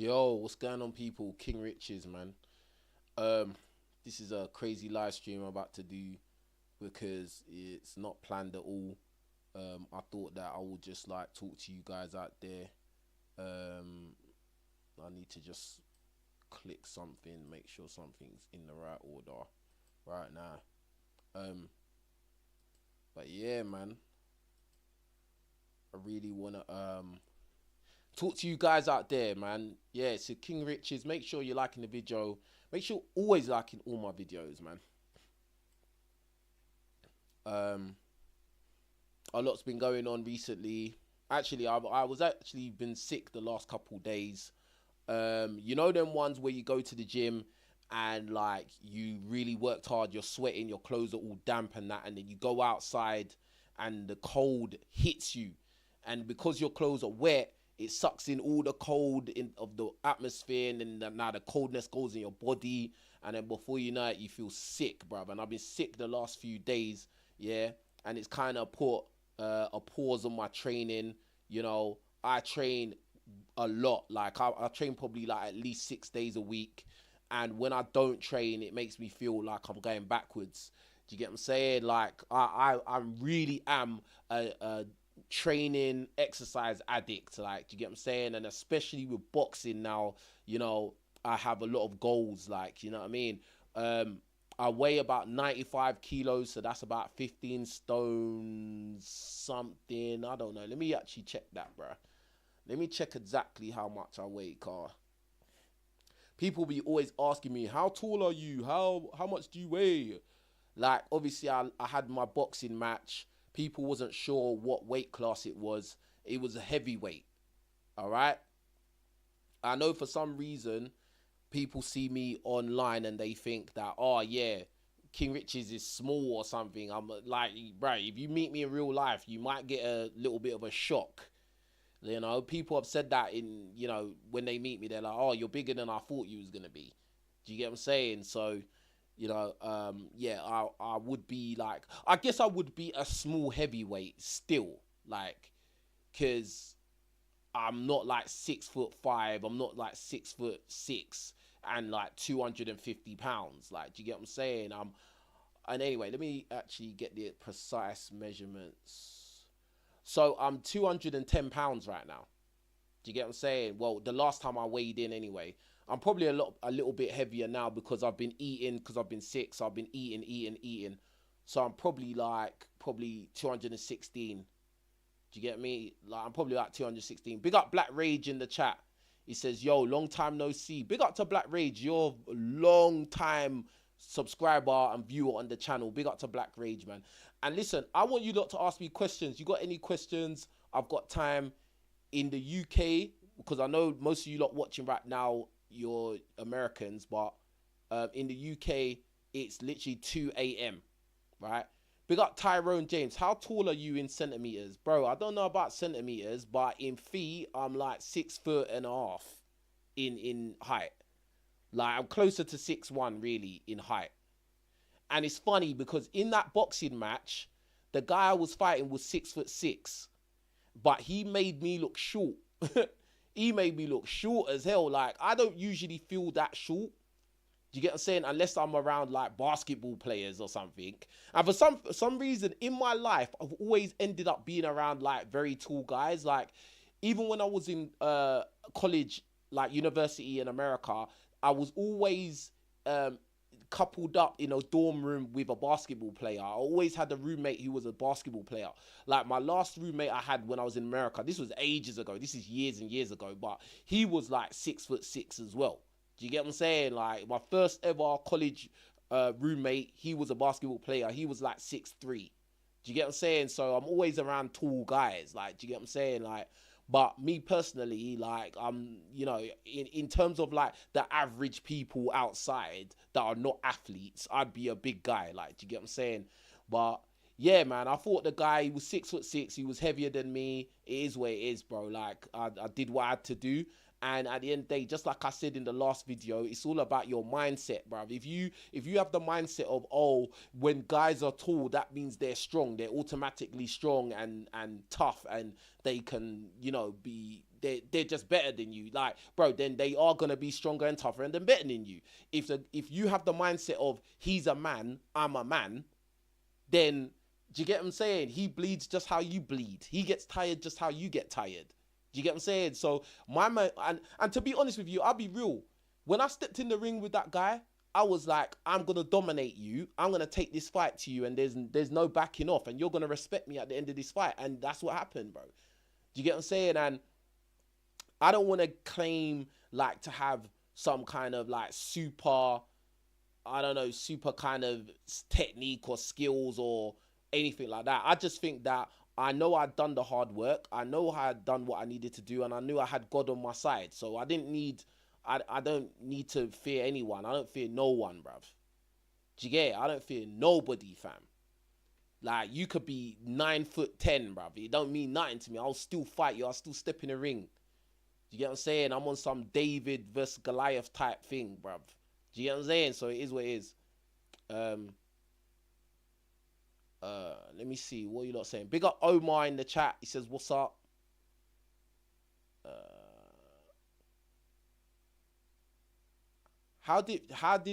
Yo, what's going on, people? King Riches, man. Um, this is a crazy live stream I'm about to do because it's not planned at all. I thought that I would just like talk to you guys out there. Um, I need to just click something, make sure something's in the right order right now. Um, but yeah, man, I really wanna talk to you guys out there, man. Yeah, so King Riches, make sure you're liking the video. Make sure always liking all my videos, man. Um, a lot's been going on recently. Actually, I was actually been sick the last couple days. You know them ones where you go to the gym and like you really worked hard, you're sweating, your clothes are all damp and that, and then you go outside and the cold hits you, and because your clothes are wet, it sucks in all the cold in of the atmosphere, and then now the coldness goes in your body, and then before you know it, you feel sick, bruv. And I've been sick the last few days, yeah, and it's kind of put a pause on my training. You know, I train a lot. Like I train probably like at least 6 days a week, and when I don't train, it makes me feel like I'm going backwards. Do you get what I'm saying? Like I really am a training exercise addict. Like, do you get what I'm saying? And especially with boxing now, you know, I have a lot of goals. Like, you know what I mean? Um, I weigh about 95 kilos, so that's about 15 stones something. I don't know. Let me actually check that, bruh. Let me check exactly how much I weigh, car. People be always asking me, how tall are you? How much do you weigh? Like, obviously, I had my boxing match. People wasn't sure what weight class it was. It was a heavyweight. All right. I know for some reason people see me online and they think that, oh yeah, King Riches is small or something. I'm like, bro, if you meet me in real life, you might get a little bit of a shock. You know, people have said that in, you know, when they meet me, they're like, oh, you're bigger than I thought you was gonna be. Do you get what I'm saying? So, you know, yeah, I would be like, I guess I would be a small heavyweight still, like, cause I'm not like 6'5". I'm not like 6'6" and like 250 pounds. Like, do you get what I'm saying? And anyway, let me actually get the precise measurements. So I'm 210 pounds right now. Do you get what I'm saying? Well, the last time I weighed in anyway. I'm probably a little bit heavier now because I've been eating, because I've been sick, so I've been eating. So I'm probably 216. Do you get me? Like, I'm probably like 216. Big up Black Rage in the chat. He says, yo, long time no see. Big up to Black Rage. You're a long time subscriber and viewer on the channel. Big up to Black Rage, man. And listen, I want you lot to ask me questions. You got any questions? I've got time. In the UK, because I know most of you lot watching right now, you're Americans, but in the UK, it's literally 2 a.m., right? Big up Tyrone James. How tall are you in centimeters? Bro, I don't know about centimeters, but in feet, I'm like 6 foot and a half in height. Like, I'm closer to 6'1", really, in height. And it's funny because in that boxing match, the guy I was fighting was 6'6", but he made me look short. He made me look short as hell. Like, I don't usually feel that short. Do you get what I'm saying? Unless I'm around like basketball players or something. And for some reason in my life, I've always ended up being around like very tall guys. Like, even when I was in college, like university in America, I was always coupled up in a dorm room with a basketball player. I always had a roommate who was a basketball player. Like, my last roommate I had when I was in America, this was ages ago. This is years and years ago, but he was like 6'6" as well. Do you get what I'm saying? Like, my first ever college roommate, he was a basketball player. He was like 6'3". Do you get what I'm saying? So I'm always around tall guys. Like, do you get what I'm saying? Like, but me personally, like, you know, in terms of like the average people outside that are not athletes, I'd be a big guy. Like, do you get what I'm saying? But yeah, man, I thought the guy, he was 6'6", he was heavier than me. It is what it is, bro. Like, I did what I had to do. And at the end of the day, just like I said in the last video, it's all about your mindset, bro. If you have the mindset of, oh, when guys are tall, that means they're strong. They're automatically strong and tough, and they can, be they're just better than you. Like, bro, then they are gonna be stronger and tougher and then better than you. If you have the mindset of he's a man, I'm a man, then do you get what I'm saying? He bleeds just how you bleed. He gets tired just how you get tired. Do you get what I'm saying? So my man, and to be honest with you, I'll be real. When I stepped in the ring with that guy, I was like, I'm gonna dominate you. I'm gonna take this fight to you, and there's no backing off, and you're gonna respect me at the end of this fight, and that's what happened, bro. Do you get what I'm saying? And I don't want to claim like to have some kind of like super, I don't know, super kind of technique or skills or anything like that. I just think that I know I'd done the hard work. I know I had done what I needed to do, and I knew I had God on my side. So I don't need to fear anyone. I don't fear no one, bruv. Do you get it? I don't fear nobody, fam. Like, you could be 9'10", bruv. It don't mean nothing to me. I'll still fight you. I'll still step in the ring. Do you get what I'm saying? I'm on some David versus Goliath type thing, bruv. Do you get what I'm saying? So it is what it is. Let me see. What are you lot saying? Big up Omar in the chat. He says, what's up? How did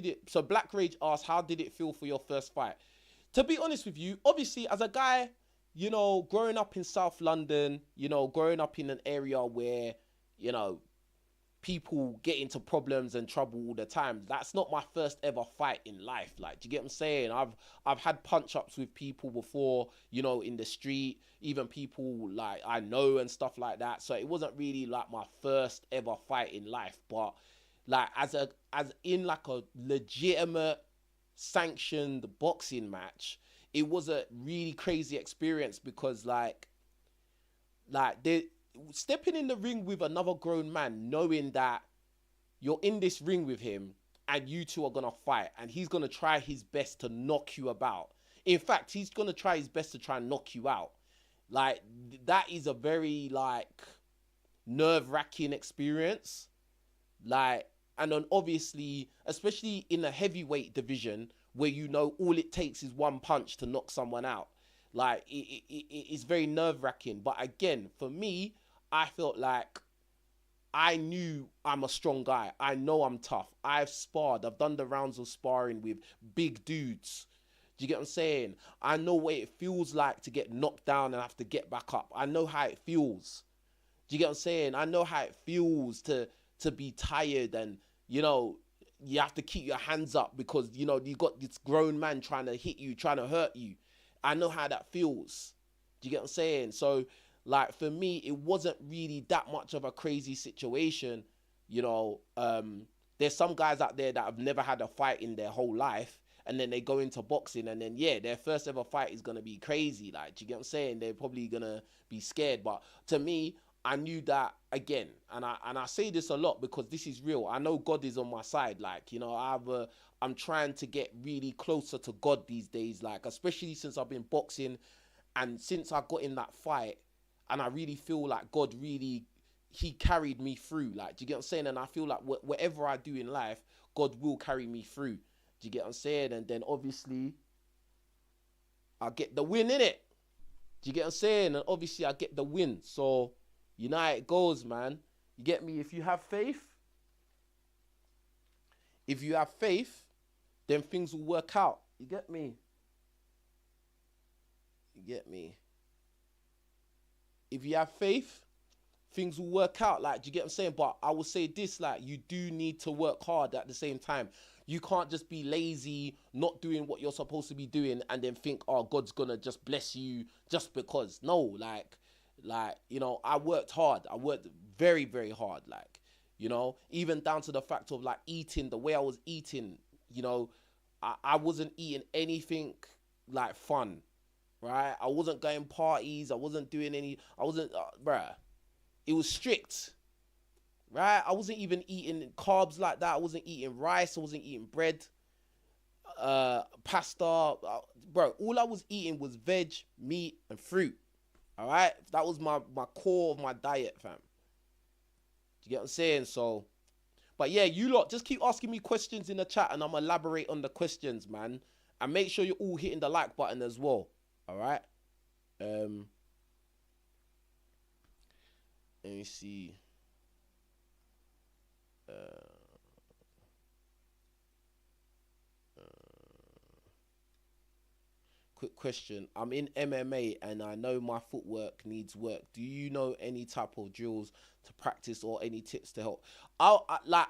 it... So Black Rage asked, how did it feel for your first fight? To be honest with you, obviously, as a guy, growing up in South London, growing up in an area where, people get into problems and trouble all the time. That's not my first ever fight in life. Like, do you get what I'm saying? I've had punch ups with people before, in the street, even people like I know and stuff like that. So it wasn't really like my first ever fight in life, but like as in like a legitimate sanctioned boxing match, it was a really crazy experience because like they stepping in the ring with another grown man, knowing that you're in this ring with him and you two are gonna fight and he's gonna try his best to knock you about. In fact, he's gonna try his best to try and knock you out. Like, that is a very like nerve-wracking experience. Like, and then obviously, especially in the heavyweight division where all it takes is one punch to knock someone out. Like, it's very nerve-wracking. But again, for me, I felt like I knew I'm a strong guy. I know I'm tough. I've sparred. I've done the rounds of sparring with big dudes. Do you get what I'm saying? I know what it feels like to get knocked down and have to get back up. I know how it feels. Do you get what I'm saying? I know how it feels to be tired and, you have to keep your hands up because, you got this grown man trying to hit you, trying to hurt you. I know how that feels. Do you get what I'm saying? So, like, for me, it wasn't really that much of a crazy situation. There's some guys out there that have never had a fight in their whole life, and then they go into boxing, and then, yeah, their first ever fight is going to be crazy. Like, do you get what I'm saying? They're probably going to be scared. But to me, I knew that, again, and I say this a lot because this is real. I know God is on my side. Like, I'm trying to get really closer to God these days, like, especially since I've been boxing and since I got in that fight. And I really feel like God really, he carried me through. Like, do you get what I'm saying? And I feel like whatever I do in life, God will carry me through. Do you get what I'm saying? And then obviously, I get the win, innit? Do you get what I'm saying? And obviously, I get the win. So, you know how it goes, man. You get me? If you have faith, then things will work out. You get me? You get me? If you have faith, things will work out. Like, do you get what I'm saying? But I will say this, like, you do need to work hard at the same time. You can't just be lazy, not doing what you're supposed to be doing, and then think, oh, God's gonna just bless you just because. No, like, I worked hard. I worked very, very hard. Like, even down to the fact of like eating, the way I was eating, I wasn't eating anything like fun. Right, I wasn't going parties. I wasn't doing bruh. It was strict, right? I wasn't even eating carbs like that. I wasn't eating rice. I wasn't eating bread. pasta, bro. All I was eating was veg, meat, and fruit. All right, that was my core of my diet, fam. Do you get what I'm saying? So, but yeah, you lot just keep asking me questions in the chat, and I'm gonna elaborate on the questions, man. And make sure you're all hitting the like button as well. All right. Let me see. Quick question. I'm in MMA and I know my footwork needs work. Do you know any type of drills to practice or any tips to help? I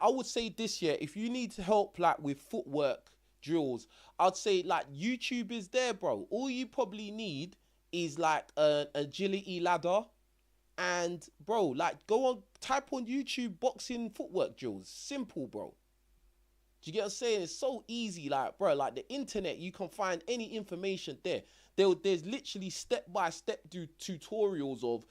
would say this year, if you need help like with footwork drills, I'd say like YouTube is there, bro. All you probably need is like an agility ladder. And bro, like go on, type on YouTube boxing footwork drills. Simple, bro. Do you get what I'm saying? It's so easy, like, bro, like the internet, you can find any information there. There's literally step-by-step tutorials of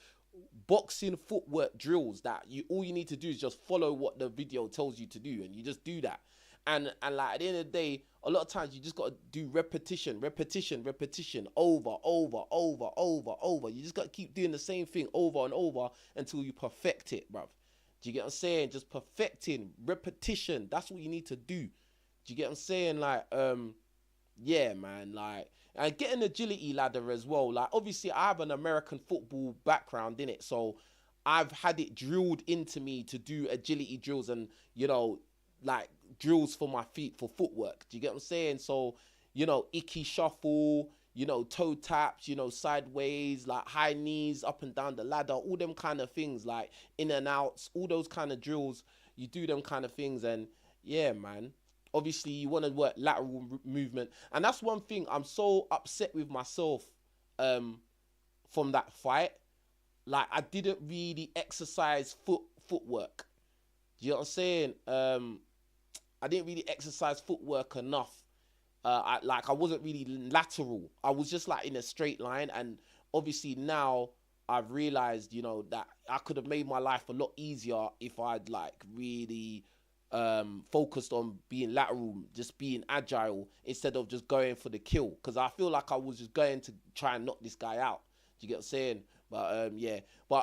boxing footwork drills that all you need to do is just follow what the video tells you to do, and you just do that. And like at the end of the day, a lot of times you just got to do repetition, over. You just got to keep doing the same thing over and over until you perfect it, bruv. Do you get what I'm saying? Just perfecting, repetition. That's what you need to do. Do you get what I'm saying? Like, yeah, man. Like, and get an agility ladder as well. Like, obviously, I have an American football background in it, so I've had it drilled into me to do agility drills and, you know, like drills for my feet for footwork. Do you get what I'm saying? So, you know, icky shuffle, you know, toe taps, you know, sideways, like high knees, up and down the ladder, all them kind of things, like in and outs, all those kind of drills, you do them kind of things. And yeah, man, obviously you want to work lateral movement. And that's one thing I'm so upset with myself from that fight. Like, I didn't really exercise footwork. Do you know what I'm saying? I didn't really exercise footwork enough. I wasn't really lateral. I was just like in a straight line. And obviously now I've realized, you know, that I could have made my life a lot easier if I'd like really focused on being lateral, just being agile instead of just going for the kill. Because I feel like I was just going to try and knock this guy out. Do you get what I'm saying? But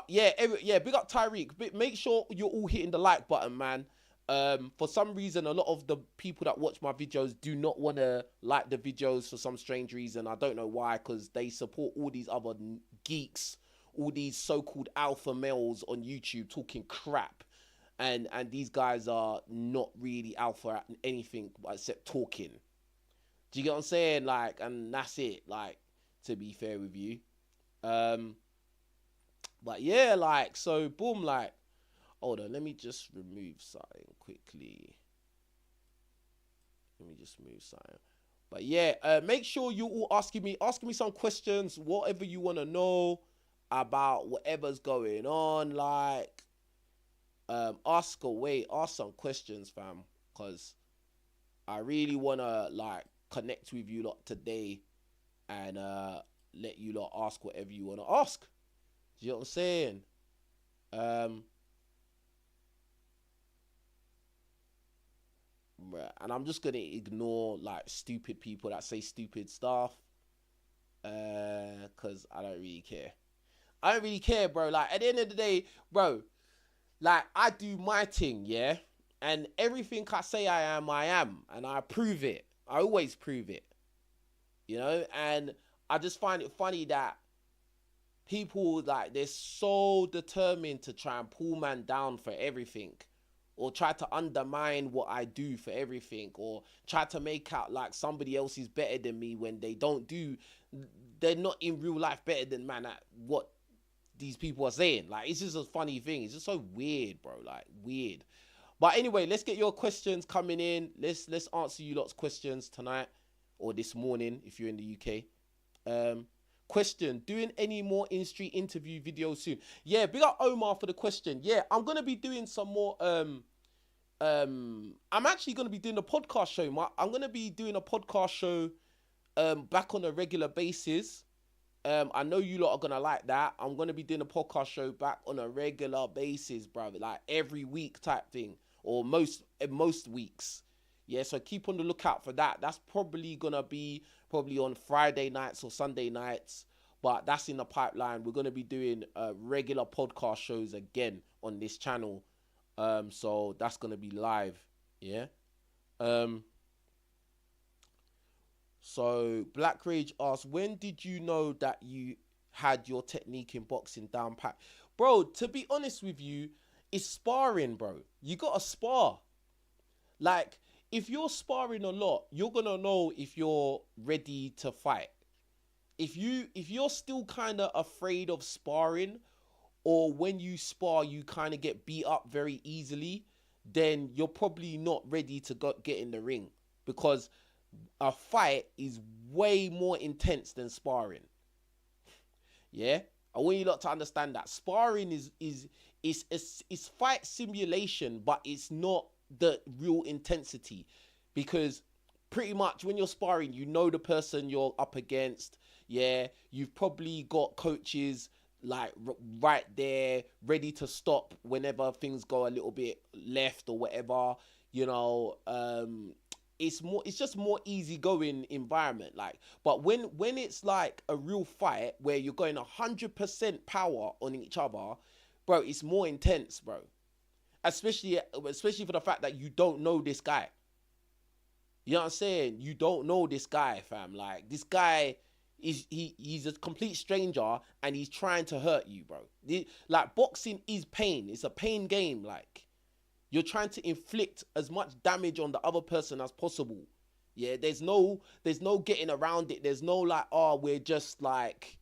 yeah, big up Tyreek. Make sure you're all hitting the like button, man. For some reason, a lot of the people that watch my videos do not want to like the videos for some strange reason. I don't know why, because they support all these other geeks, all these so-called alpha males on YouTube talking crap. And these guys are not really alpha at anything except talking. Do you get what I'm saying? Like, and that's it, like, to be fair with you. But yeah, like, so boom, like, hold on, let me just remove something quickly. Let me just move something. But yeah, make sure you all asking me some questions, whatever you want to know about whatever's going on. Like, ask some questions, fam, because I really want to like connect with you lot today and let you lot ask whatever you want to ask. Do you know what I'm saying? And I'm just gonna ignore like stupid people that say stupid stuff, cause I don't really care. I don't really care, bro. Like, at the end of the day, bro, like, I do my thing, yeah, and everything I say I am, and I prove it. I always prove it, you know. And I just find it funny that people, like, they're so determined to try and pull man down for everything, or try to undermine what I do for everything, or try to make out like somebody else is better than me when they're not in real life better than man at what these people are saying. Like, it's just a funny thing. It's just so weird, bro. Like, weird. But anyway, let's get your questions coming in. Let's answer you lot's questions tonight, or this morning if you're in the UK. Question, doing any more in-street interview videos soon? Yeah, big up Omar for the question. Yeah, I'm gonna be doing some more. I'm actually gonna be doing a podcast show. I'm gonna be doing a podcast show back on a regular basis. I know you lot are gonna like that. I'm gonna be doing a podcast show back on a regular basis, bro. Like every week type thing, or most weeks. Yeah, so keep on the lookout for that. That's probably gonna be probably on Friday nights or Sunday nights, but that's in the pipeline. We're gonna be doing regular podcast shows again on this channel. So that's gonna be live. Yeah. Um. So Black Rage asks, when did you know that you had your technique in boxing down pat? Bro, to be honest with you, it's sparring, bro. You gotta spar. Like, if you're sparring a lot, you're gonna know if you're ready to fight. If you're still kind of afraid of sparring, or when you spar you kind of get beat up very easily, then you're probably not ready to get in the ring, because a fight is way more intense than sparring. Yeah, I want you lot to understand that sparring is fight simulation, but it's not the real intensity, because pretty much when you're sparring, you know the person you're up against. Yeah, you've probably got coaches like right there ready to stop whenever things go a little bit left or whatever. You know, it's just more easygoing environment. Like, but when it's like a real fight where you're going 100% power on each other, bro, it's more intense, bro. Especially for the fact that you don't know this guy. You know what I'm saying? You don't know this guy, fam. Like, this guy he's a complete stranger and he's trying to hurt you, bro. Like, boxing is pain. It's a pain game. Like, you're trying to inflict as much damage on the other person as possible. Yeah, there's no getting around it. There's no like, oh, we're just like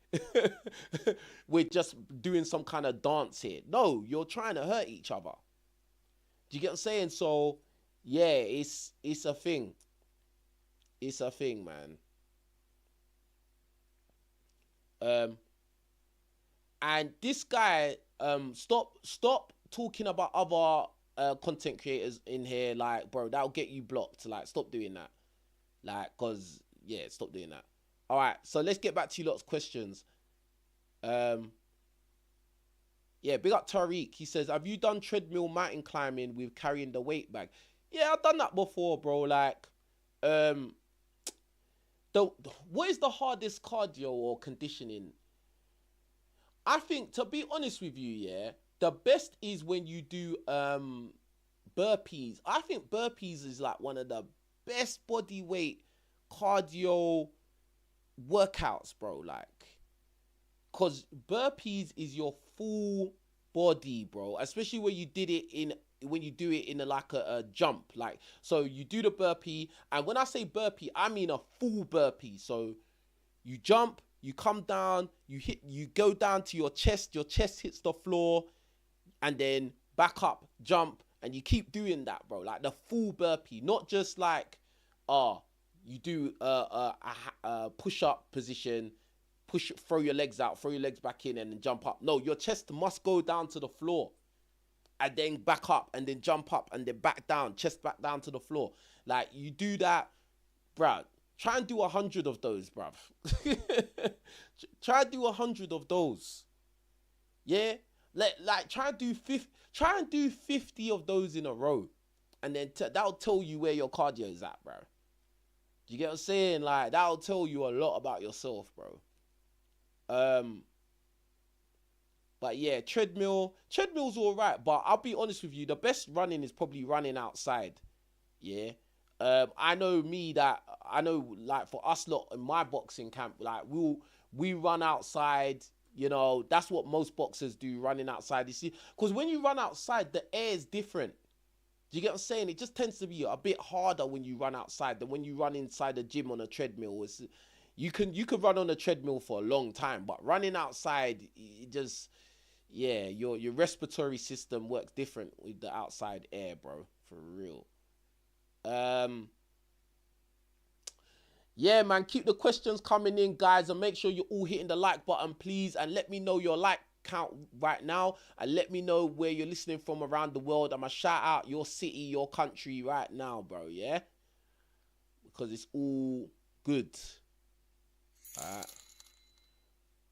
we're just doing some kind of dance here. No, you're trying to hurt each other. Do you get what I'm saying? So yeah, it's a thing. It's a thing, man. And this guy, stop talking about other content creators in here. Like, bro, that'll get you blocked. Like, stop doing that. Like, cause yeah, stop doing that. All right, so let's get back to you lot's questions. Yeah, big up Tariq. He says, have you done treadmill mountain climbing with carrying the weight bag? Yeah, I've done that before, bro. Like, what is the hardest cardio or conditioning? I think, to be honest with you, yeah, the best is when you do burpees. I think burpees is like one of the best body weight cardio workouts, bro. Like, cause burpees is your full body, bro. Especially when you do it in a jump. Like, so you do the burpee, and when I say burpee, I mean a full burpee. So you jump, you come down, you go down to your chest hits the floor, and then back up, jump, and you keep doing that, bro. Like the full burpee, not just like, you do a push up position, throw your legs out, throw your legs back in, and then jump up. No, your chest must go down to the floor, and then back up, and then jump up, and then back down, chest back down to the floor. Like, you do that, bruh. Try and do 100 of those, bruv. Try and do 100 of those. Yeah? Like try and do 50 of those in a row. And then that'll tell you where your cardio is at, bro. Do you get what I'm saying? Like, that'll tell you a lot about yourself, bro. But yeah, treadmill's all right, but I'll be honest with you, the best running is probably running outside. Yeah. I know like for us lot in my boxing camp, like we run outside, you know, that's what most boxers do, running outside. You see, because when you run outside, the air is different. Do you get what I'm saying? It just tends to be a bit harder when you run outside than when you run inside the gym on a treadmill. You can run on a treadmill for a long time, but running outside, it just, yeah, your respiratory system works different with the outside air, bro, for real. Yeah, man, keep the questions coming in, guys, and make sure you're all hitting the like button, please, and let me know your like count right now, and let me know where you're listening from around the world. I'm gonna shout out your city, your country right now, bro. Yeah, because it's all good. Alright.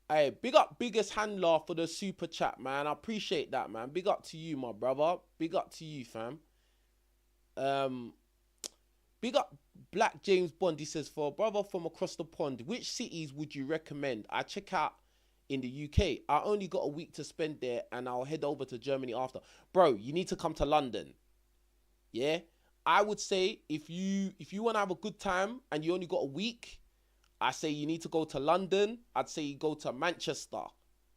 Hey, big up Biggest Handler for the super chat, man. I appreciate that, man. Big up to you, my brother. Big up to you, fam. Big up Black James Bond. He says, for a brother from across the pond, which cities would you recommend I check out in the UK? I only got a week to spend there and I'll head over to Germany after. Bro, you need to come to London. Yeah? I would say if you want to have a good time and you only got a week, I say you need to go to London. I'd say you go to Manchester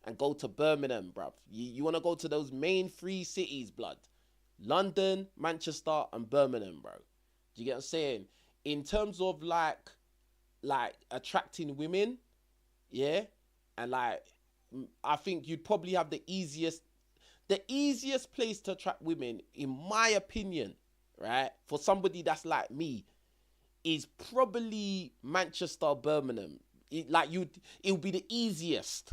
and go to Birmingham, bruv. You want to go to those main 3 cities, blood. London, Manchester, and Birmingham, bro. Do you get what I'm saying? In terms of like attracting women, yeah, and like I think you'd probably have the easiest place to attract women, in my opinion, right? For somebody that's like me, is probably Manchester, Birmingham. It'll be the easiest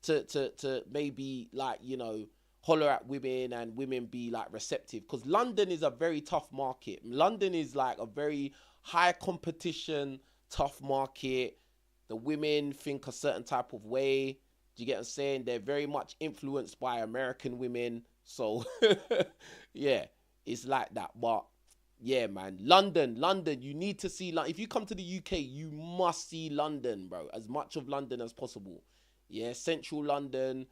to maybe, like, you know, holler at women and women be like receptive, because London is a very tough market. London is like a very high competition, tough market. The women think a certain type of way. Do you get what I'm saying? They're very much influenced by American women. So yeah, it's like that. But yeah, man, London, you need to see, like, if you come to the UK, you must see London, bro, as much of London as possible. Yeah, central London,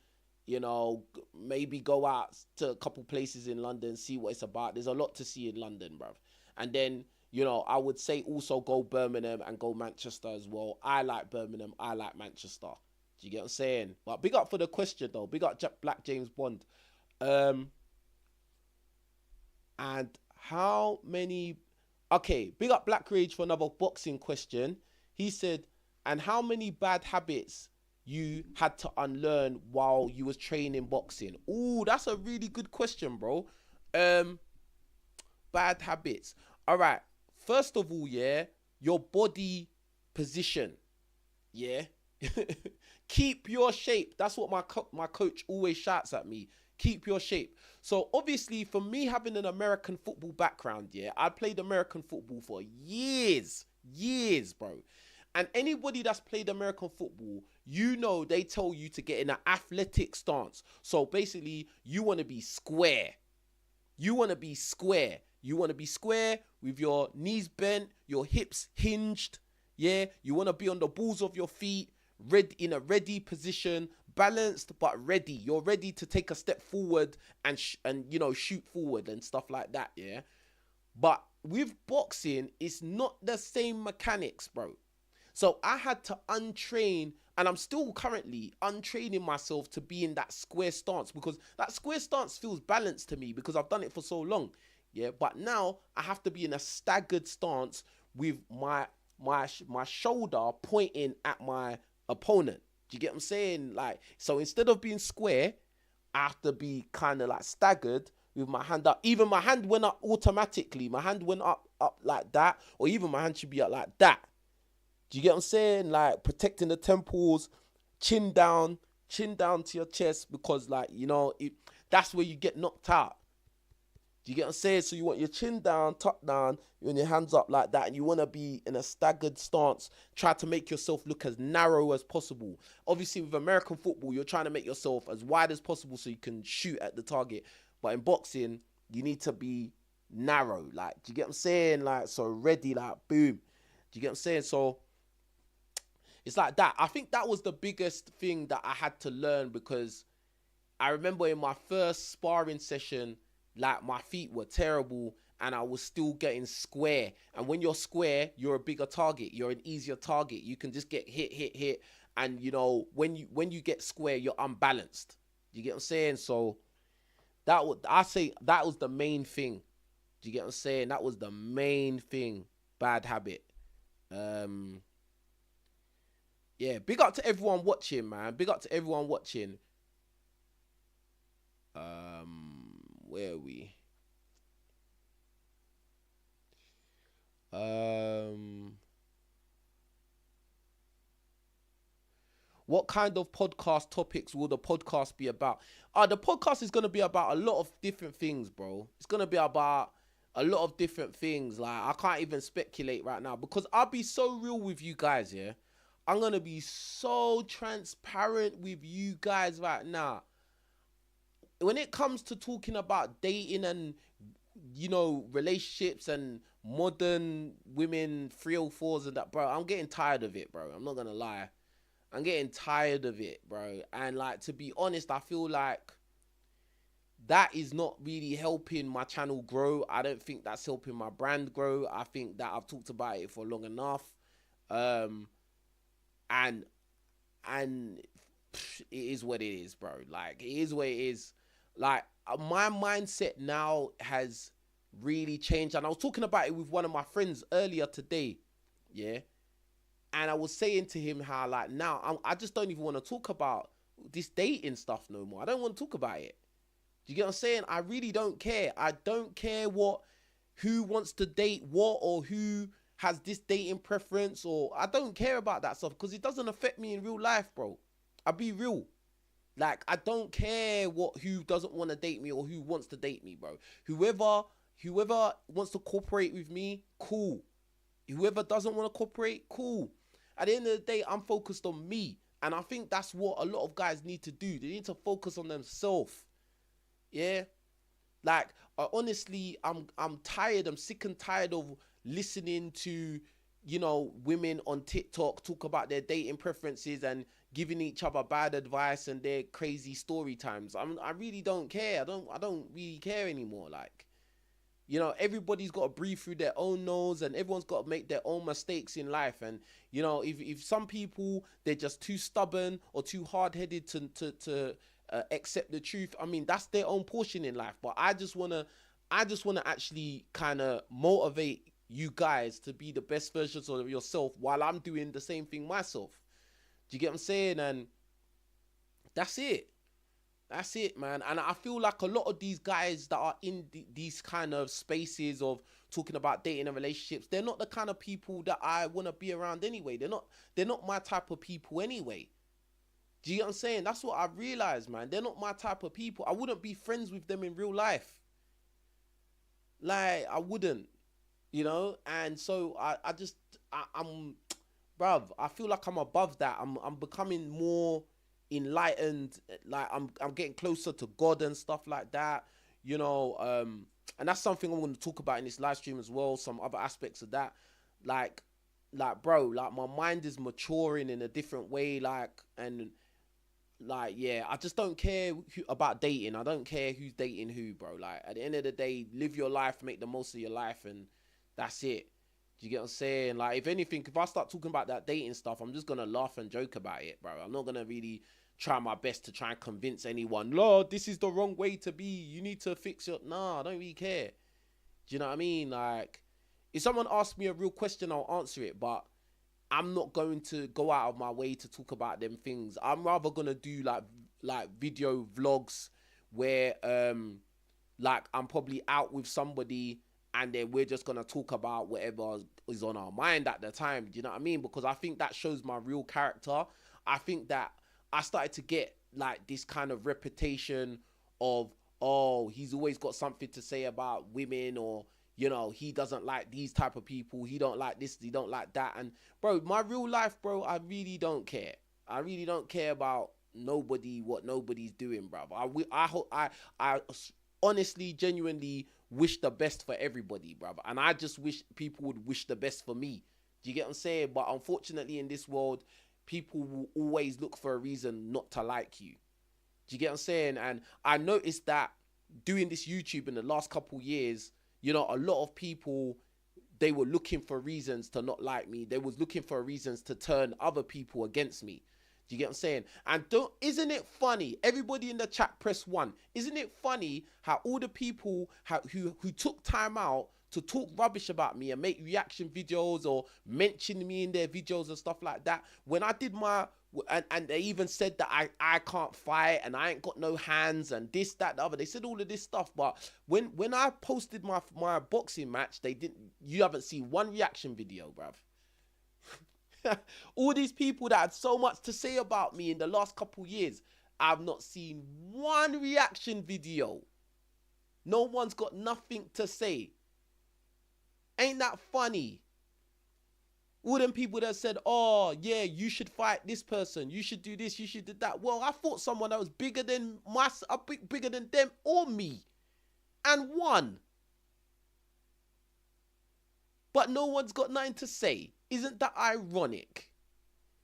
you know, maybe go out to a couple places in London, see what it's about. There's a lot to see in London, bruv. And then, you know, I would say also go Birmingham and go Manchester as well. I like Birmingham, I like Manchester. Do you get what I'm saying? But big up for the question, though. Big up Black James Bond. And how many... Okay, big up Black Rage for another boxing question. He said, and how many bad habits you had to unlearn while you was training boxing? Ooh, that's a really good question, bro. Bad habits. All right. First of all, yeah, your body position. Yeah. Keep your shape. That's what my coach always shouts at me. Keep your shape. So obviously, for me having an American football background, yeah, I played American football for years, bro. And anybody that's played American football, you know, they tell you to get in an athletic stance. So basically, you want to be square. You want to be square. You want to be square with your knees bent, your hips hinged. Yeah, you want to be on the balls of your feet, in a ready position, balanced but ready. You're ready to take a step forward and you know, shoot forward and stuff like that. Yeah, but with boxing, it's not the same mechanics, bro. So I had to untrain, and I'm still currently untraining myself to be in that square stance, because that square stance feels balanced to me because I've done it for so long. Yeah, but now I have to be in a staggered stance with my shoulder pointing at my opponent. Do you get what I'm saying? Like, so instead of being square, I have to be kind of like staggered with my hand up. Even my hand went up automatically. My hand went up like that, or even my hand should be up like that. Do you get what I'm saying? Like, protecting the temples, chin down to your chest, because, like, you know, that's where you get knocked out. Do you get what I'm saying? So you want your chin down, tucked down, and your hands up like that, and you want to be in a staggered stance. Try to make yourself look as narrow as possible. Obviously, with American football, you're trying to make yourself as wide as possible so you can shoot at the target. But in boxing, you need to be narrow. Like, do you get what I'm saying? Like, so ready, like, boom. Do you get what I'm saying? So it's like that. I think that was the biggest thing that I had to learn, because I remember in my first sparring session, like, my feet were terrible and I was still getting square. And when you're square, you're a bigger target. You're an easier target. You can just get hit. And, you know, when you get square, you're unbalanced. You get what I'm saying? So I say that was the main thing. Do you get what I'm saying? That was the main thing. Bad habit. Yeah, big up to everyone watching, man. Big up to everyone watching. Where are we? What kind of podcast topics will the podcast be about? The podcast is going to be about a lot of different things, bro. It's going to be about a lot of different things. Like, I can't even speculate right now, because I'll be so real with you guys, yeah? I'm going to be so transparent with you guys right now. When it comes to talking about dating and relationships and modern women 304s and that, bro. I'm getting tired of it, bro. I'm not gonna lie. I'm getting tired of it, bro. And like, to be honest, I feel like that is not really helping my channel grow. I don't think that's helping my brand grow. I think that I've talked about it for long enough. Um, and and it is what it is, bro. Like, it is what it is. Like, my mindset now has really changed. And I was talking about it with one of my friends earlier today. Yeah. And I was saying to him how, like, now I just don't even want to talk about this dating stuff no more. I don't want to talk about it. Do you get what I'm saying? I really don't care. I don't care who wants to date what, or who has this dating preference, or I don't care about that stuff, because it doesn't affect me in real life, bro. I'll be real. Like, I don't care who doesn't want to date me or who wants to date me, bro. Whoever wants to cooperate with me, cool. Whoever doesn't want to cooperate, cool. At the end of the day, I'm focused on me. And I think that's what a lot of guys need to do. They need to focus on themselves. Yeah? Like, honestly, I'm tired. I'm sick and tired of listening to, women on TikTok talk about their dating preferences and giving each other bad advice and their crazy story times. I really don't care. I don't really care anymore. Like, everybody's got to breathe through their own nose, and everyone's got to make their own mistakes in life. And, if some people, they're just too stubborn or too hard-headed to accept the truth, I mean, that's their own portion in life. But I just want to actually kind of motivate you guys to be the best versions of yourself while I'm doing the same thing myself. Do you get what I'm saying? And that's it. That's it, man. And I feel like a lot of these guys that are in these kind of spaces of talking about dating and relationships, they're not the kind of people that I want to be around anyway. They're not my type of people anyway. Do you get what I'm saying? That's what I realized, man. They're not my type of people. I wouldn't be friends with them in real life. Like, I wouldn't, And so I'm, bruv, I feel like I'm above that. I'm becoming more enlightened. Like, I'm getting closer to God and stuff like that, and that's something I'm going to talk about in this live stream as well. Some other aspects of that, like, bro, like, my mind is maturing in a different way. Yeah, I just don't care about dating. I don't care who's dating who, bro. Like, at the end of the day, live your life, make the most of your life, and that's it. Do you get what I'm saying? Like, if anything, if I start talking about that dating stuff, I'm just going to laugh and joke about it, bro. I'm not going to really try my best to try and convince anyone, Lord, this is the wrong way to be. You need to fix your... Nah, I don't really care. Do you know what I mean? Like, if someone asks me a real question, I'll answer it, but I'm not going to go out of my way to talk about them things. I'm rather going to do, like video vlogs where, like, I'm probably out with somebody, and then we're just going to talk about whatever is on our mind at the time. Do you know what I mean? Because I think that shows my real character. I think that I started to get, like, this kind of reputation of, oh, he's always got something to say about women, or, he doesn't like these type of people. He don't like this. He don't like that. And, bro, my real life, bro, I really don't care. I really don't care about what nobody's doing, bro. I honestly, genuinely wish the best for everybody, brother. And I just wish people would wish the best for me. Do you get what I'm saying? But unfortunately, in this world, people will always look for a reason not to like you. Do you get what I'm saying? And I noticed that doing this YouTube in the last couple years, a lot of people, they were looking for reasons to not like me. They was looking for reasons to turn other people against me. Do you get what I'm saying? And isn't it funny? Everybody in the chat, press 1. Isn't it funny how all the people who took time out to talk rubbish about me and make reaction videos or mention me in their videos and stuff like that, when I did and they even said that I can't fight and I ain't got no hands and this, that, the other. They said all of this stuff, but when I posted my boxing match, you haven't seen one reaction video, bruv. All these people that had so much to say about me in the last couple years, I've not seen one reaction video. No one's got nothing to say. Ain't that funny? All them people that said, oh, yeah, you should fight this person. You should do this. You should do that. Well, I fought someone that was bigger than bigger than them or me, and won. but no one's got nothing to say. Isn't that ironic?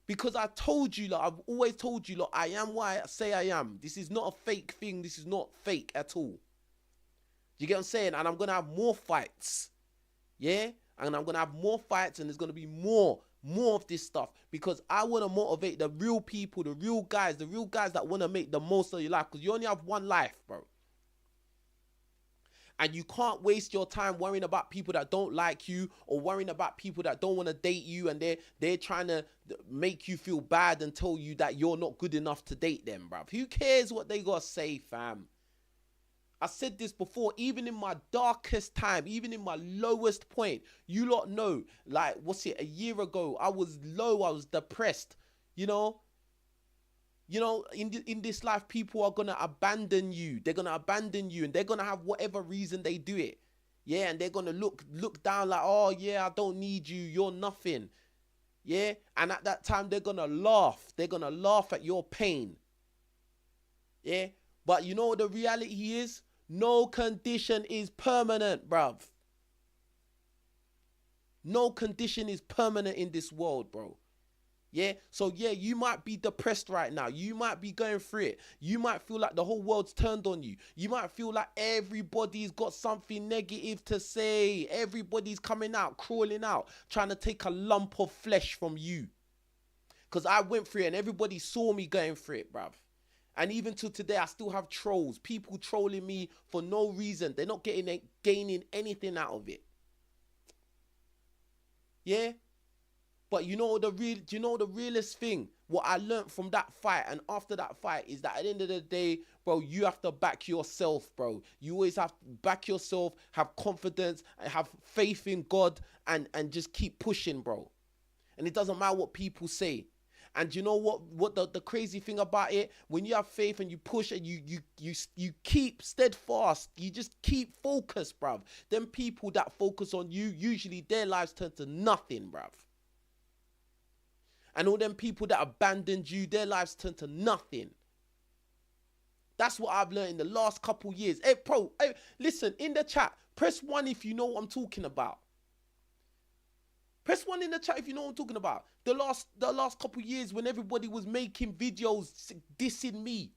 Because I told you, I've always told you, I am what I say I am. This is not a fake thing. This is not fake at all. Do you get what I'm saying? And I'm going to have more fights. Yeah? And I'm going to have more fights, and there's going to be more of this stuff, because I want to motivate the real people, the real guys that want to make the most of your life, because you only have one life, bro. And you can't waste your time worrying about people that don't like you, or worrying about people that don't want to date you, and they're trying to make you feel bad and tell you that you're not good enough to date them, bruv. Who cares what they got to say, fam? I said this before, even in my darkest time, even in my lowest point, you lot know, like, a year ago, I was low, I was depressed, you know, in this life, people are going to abandon you. They're going to abandon you, and they're going to have whatever reason they do it. Yeah, and they're going to look down like, oh, yeah, I don't need you. You're nothing. Yeah, and at that time, they're going to laugh. They're going to laugh at your pain. Yeah, but you know what the reality is? No condition is permanent, bruv. No condition is permanent in this world, bro. Yeah, so yeah, you might be depressed right now. You might be going through it. You might feel like the whole world's turned on you. You might feel like everybody's got something negative to say. Everybody's coming out, crawling out, trying to take a lump of flesh from you. Because I went through it and everybody saw me going through it, bruv. And even till today, I still have trolls. People trolling me for no reason. They're not gaining anything out of it. Yeah? But do you know the realest thing? What I learned from that fight and after that fight is that at the end of the day, bro, you have to back yourself, bro. You always have to back yourself, have confidence, and have faith in God, and just keep pushing, bro. And it doesn't matter what people say. And you know what the crazy thing about it? When you have faith and you push and you keep steadfast, you just keep focused, bruv. Them people that focus on you, usually their lives turn to nothing, bruv. And all them people that abandoned you, their lives turn to nothing. That's what I've learned in the last couple years. Hey, bro, hey, listen, in the chat, press 1 if you know what I'm talking about. Press 1 in the chat if you know what I'm talking about. The last couple years when everybody was making videos dissing me.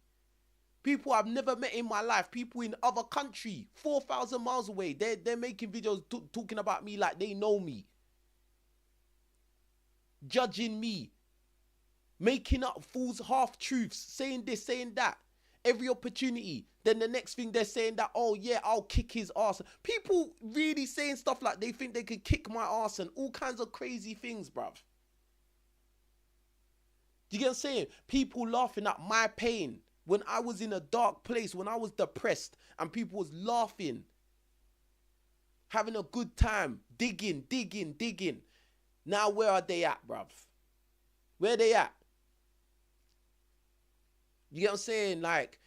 People I've never met in my life. People in other country, 4,000 miles away. They're making videos talking about me like they know me. Judging me. Making up false half-truths. Saying this, saying that. Every opportunity. Then the next thing they're saying that, oh yeah, I'll kick his ass. People really saying stuff like they think they could kick my ass and all kinds of crazy things, bruv. Do you get what I'm saying? People laughing at my pain. When I was in a dark place, when I was depressed, and people was laughing. Having a good time. Digging. Now where are they at, bruv? Where they at? You get what I'm saying? Like,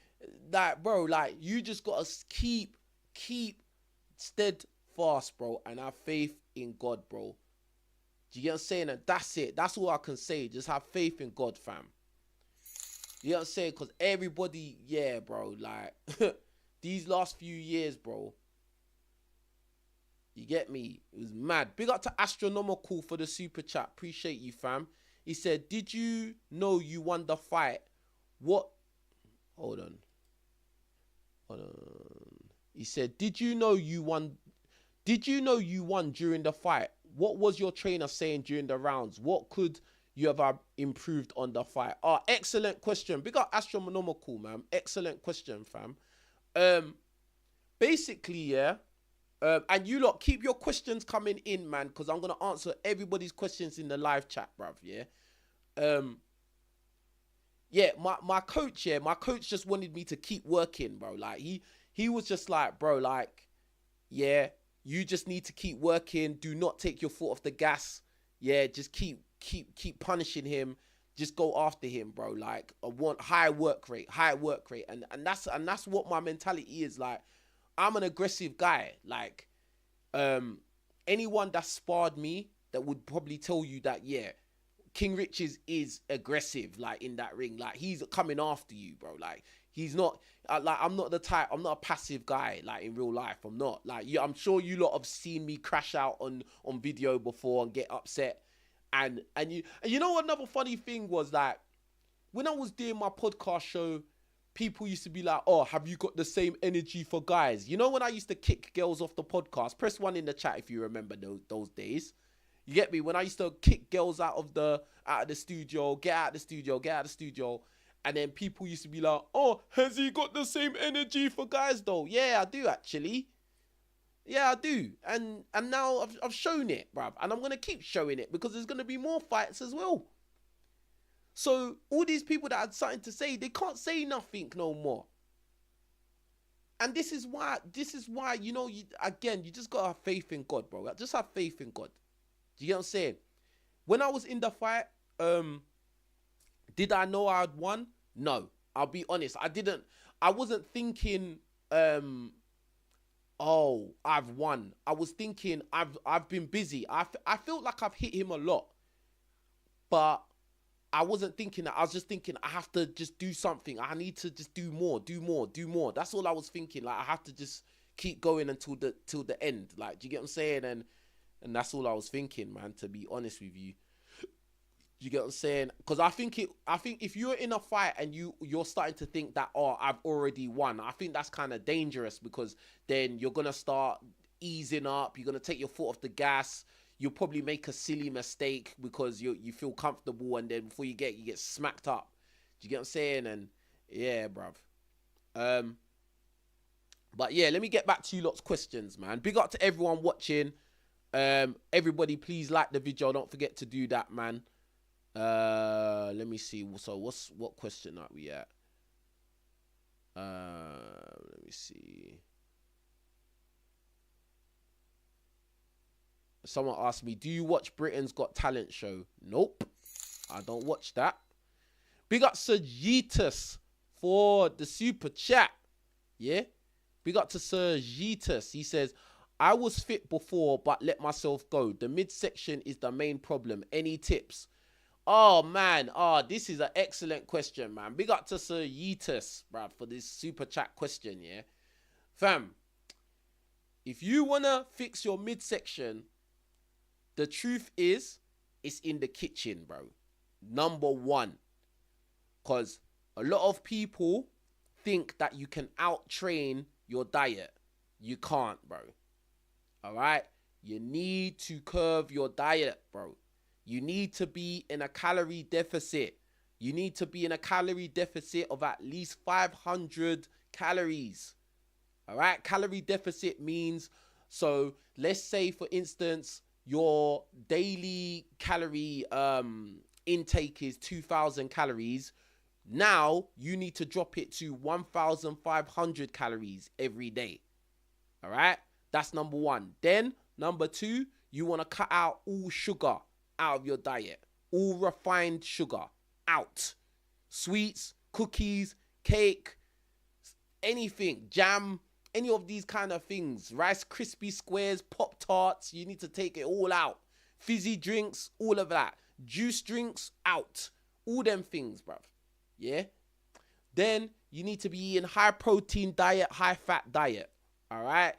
bro, like, you just gotta keep steadfast, bro, and have faith in God, bro. Do you get what I'm saying? And that's it. That's all I can say. Just have faith in God, fam. You know what I'm saying? Because everybody, yeah, bro, like, these last few years, bro, you get me? It was mad. Big up to Astronomical for the super chat. Appreciate you, fam. He said, did you know you won the fight? What? Hold on. He said, did you know you won during the fight? What was your trainer saying during the rounds? What could you have improved on the fight? Excellent question. Big up Astronomical, man. Excellent question, fam. Basically, yeah. And you lot, keep your questions coming in, man, because I'm going to answer everybody's questions in the live chat, bruv, yeah? Yeah, my coach just wanted me to keep working, bro. Like, he was just like, bro, like, yeah, you just need to keep working. Do not take your foot off the gas. Yeah, just keep punishing him. Just go after him, bro. Like, I want high work rate. And that's what my mentality is. Like, I'm an aggressive guy. Like, anyone that sparred me that would probably tell you that, yeah, King Richards is aggressive, like, in that ring. Like, he's coming after you, bro. Like, He's not like, I'm not the type. I'm not a passive guy like in real life. I'm not like you. I'm sure you lot have seen me crash out on video before and get upset. And you know another funny thing was that when I was doing my podcast show, people used to be like, "Oh, have you got the same energy for guys?" You know when I used to kick girls off the podcast. Press 1 in the chat if you remember those days. You get me? When I used to kick girls out of the studio, get out of the studio, and then people used to be like, "Oh, has he got the same energy for guys though?" Yeah, I do actually. Yeah, I do. And now I've shown it, bruv. And I'm gonna keep showing it because there's gonna be more fights as well. So all these people that had something to say, they can't say nothing no more. And this is why, you know, you just gotta have faith in God, bro. Just have faith in God. Do you get what I'm saying? When I was in the fight, did I know I'd won? No. I'll be honest. I wasn't thinking, oh, I've won. I was thinking I've been busy. I felt like I've hit him a lot. But I wasn't thinking that. I was just thinking I have to just do something. I need to just do more. That's all I was thinking. Like I have to just keep going until the end. Like, do you get what I'm saying? And that's all I was thinking, man, to be honest with you. You get what I'm saying? Because I think if you're in a fight and you're starting to think that, oh, I've already won, I think that's kind of dangerous, because then you're gonna start easing up. You're gonna take your foot off the gas. You'll probably make a silly mistake because you feel comfortable, and then before you get smacked up. Do you get what I'm saying? And yeah, bruv. But yeah, let me get back to you lot's questions, man. Big up to everyone watching. Everybody, please like the video. Don't forget to do that, man. Let me see. So what question are we at? Let me see. Someone asked me, do you watch Britain's Got Talent show? Nope, I don't watch that. Big up Sir Jetus for the super chat. Yeah, big up to Sir Jetus. He says, I was fit before but let myself go. The midsection is the main problem. Any tips? Oh, man. Oh, this is an excellent question, man. Big up to Sir Yeetus, bruv, for this super chat question, yeah? Fam, if you want to fix your midsection, the truth is, it's in the kitchen, bro. Number one. Because a lot of people think that you can out-train your diet. You can't, bro. All right? You need to curb your diet, bro. You need to be in a calorie deficit. You need to be in a calorie deficit of at least 500 calories. All right? Calorie deficit means, so let's say, for instance, your daily calorie intake is 2,000 calories. Now, you need to drop it to 1,500 calories every day. All right? That's number one. Then, number two, you want to cut out all sugar out of your diet. All refined sugar out. Sweets, cookies, cake, anything, jam, any of these kind of things. Rice Krispie squares, Pop Tarts, you need to take it all out. Fizzy drinks, all of that. Juice drinks, out. All them things, bruv. Yeah? Then you need to be eating high protein diet, high fat diet. All right?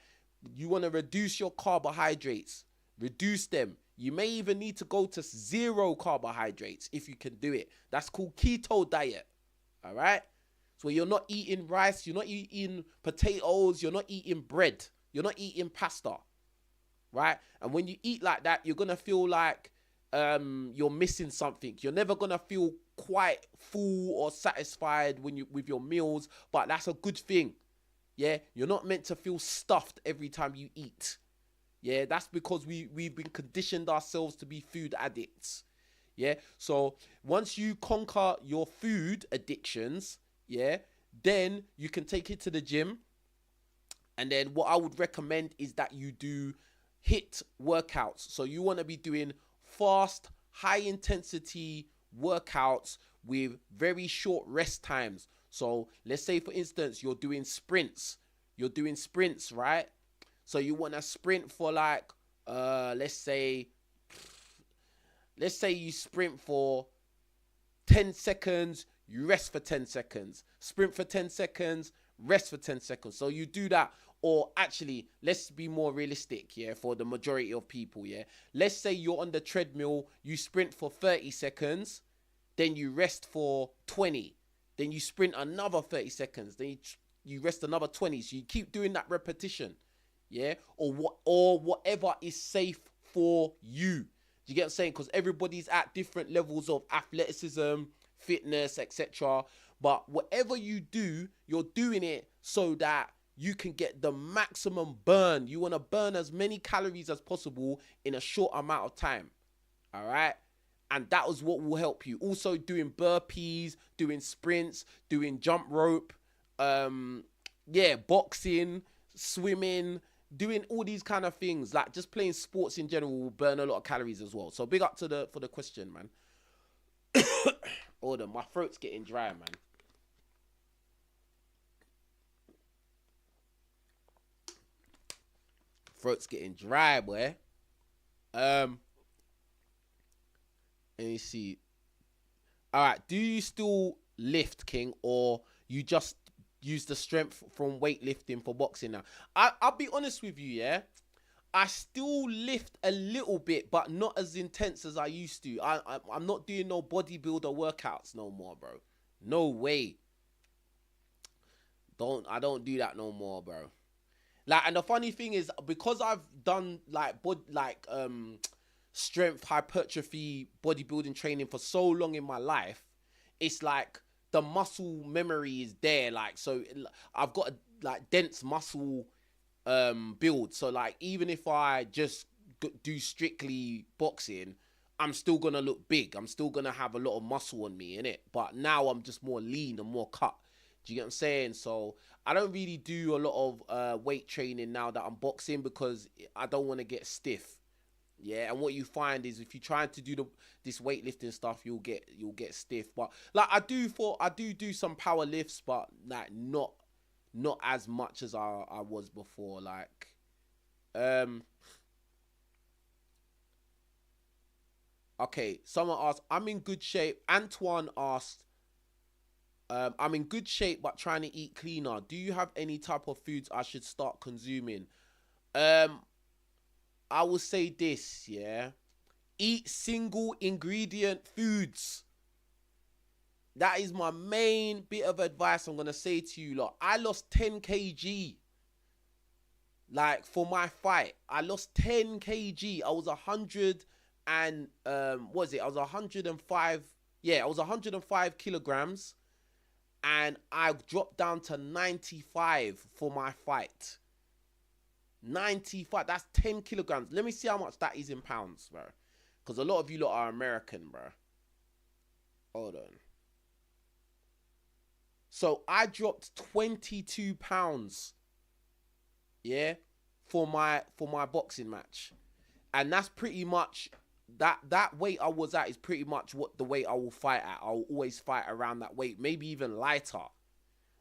You want to reduce your carbohydrates. Reduce them. You may even need to go to 0 carbohydrates if you can do it. That's called keto diet. All right? So you're not eating rice, you're not eating potatoes, you're not eating bread, you're not eating pasta. Right? And when you eat like that, you're going to feel like you're missing something. You're never going to feel quite full or satisfied with your meals, but that's a good thing. Yeah? You're not meant to feel stuffed every time you eat. Yeah, that's because we've been conditioned ourselves to be food addicts. Yeah, so once you conquer your food addictions, yeah, then you can take it to the gym. And then what I would recommend is that you do HIIT workouts. So you want to be doing fast, high intensity workouts with very short rest times. So let's say, for instance, you're doing sprints, right? So you want to sprint for like, let's say you sprint for 10 seconds, you rest for 10 seconds. Sprint for 10 seconds, rest for 10 seconds. So you do that. Or actually, let's be more realistic, yeah, for the majority of people, yeah. Let's say you're on the treadmill, you sprint for 30 seconds, then you rest for 20. Then you sprint another 30 seconds. Then you rest another 20. So you keep doing that repetition, yeah? Or whatever is safe for you. Do you get what I'm saying? Because everybody's at different levels of athleticism, fitness, etc. But whatever you do, you're doing it so that you can get the maximum burn. You want to burn as many calories as possible in a short amount of time. All right? And that was what will help you. Also doing burpees, doing sprints, doing jump rope, boxing, swimming, doing all these kind of things. Like just playing sports in general will burn a lot of calories as well. So big up to for the question, man. Hold on, my throat's getting dry, man. Throat's getting dry, boy. Let me see. All right, do you still lift, King, or you just use the strength from weightlifting for boxing now? I'll be honest with you, yeah. I still lift a little bit, but not as intense as I used to. I'm not doing no bodybuilder workouts no more, bro. No way. I don't do that no more, bro. Like, and the funny thing is, because I've done strength, hypertrophy, bodybuilding training for so long in my life, it's like the muscle memory is there. Like, so I've got a like dense muscle build. So like, even if I just do strictly boxing, I'm still gonna look big. I'm still gonna have a lot of muscle on me, innit? But now I'm just more lean and more cut. Do you get what I'm saying? So I don't really do a lot of weight training now that I'm boxing because I don't want to get stiff. Yeah, and what you find is if you're trying to do this weightlifting stuff, you'll get stiff. But like I do some power lifts, but like not as much as I was before. Like, okay, someone asked, I'm in good shape. Antoine asked, I'm in good shape but trying to eat cleaner. Do you have any type of foods I should start consuming? I will say this, yeah. Eat single ingredient foods. That is my main bit of advice I'm going to say to you lot. I lost 10 kg. Like, for my fight. I lost 10 kg. I was 100 and, I was 105. Yeah, I was 105 kilograms. And I dropped down to 95 for my fight. 95. That's 10 kilograms. Let me see how much that is in pounds, bro. Because a lot of you lot are American, bro. Hold on. So I dropped 22 pounds. Yeah. For my boxing match. And that's pretty much that weight I was at is pretty much what the weight I will fight at. I'll always fight around that weight, maybe even lighter.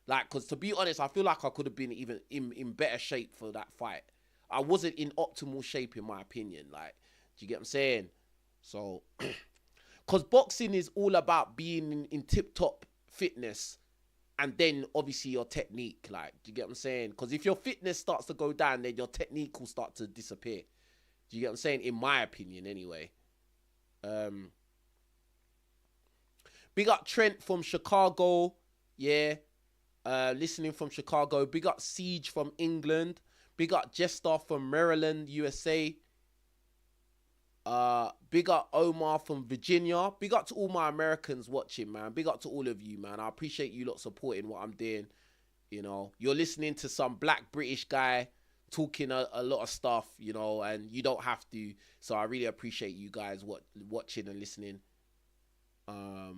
Like, because to be honest, I feel like I could have been even in better shape for that fight. I wasn't in optimal shape, in my opinion. Like, do you get what I'm saying? So, because boxing is all about being in tip-top fitness and then obviously your technique. Like, do you get what I'm saying? Because if your fitness starts to go down, then your technique will start to disappear. Do you get what I'm saying? In my opinion, anyway. Big up Trent from Chicago. Yeah. Listening from Chicago. Big up Siege from England. Big up Jester from Maryland, USA. Big up Omar from Virginia. Big up to all my Americans watching, man. Big up to all of you, man. I appreciate you lot supporting what I'm doing. You know, you're listening to some black British guy talking a lot of stuff, you know, and you don't have to. So I really appreciate you guys watching and listening. Let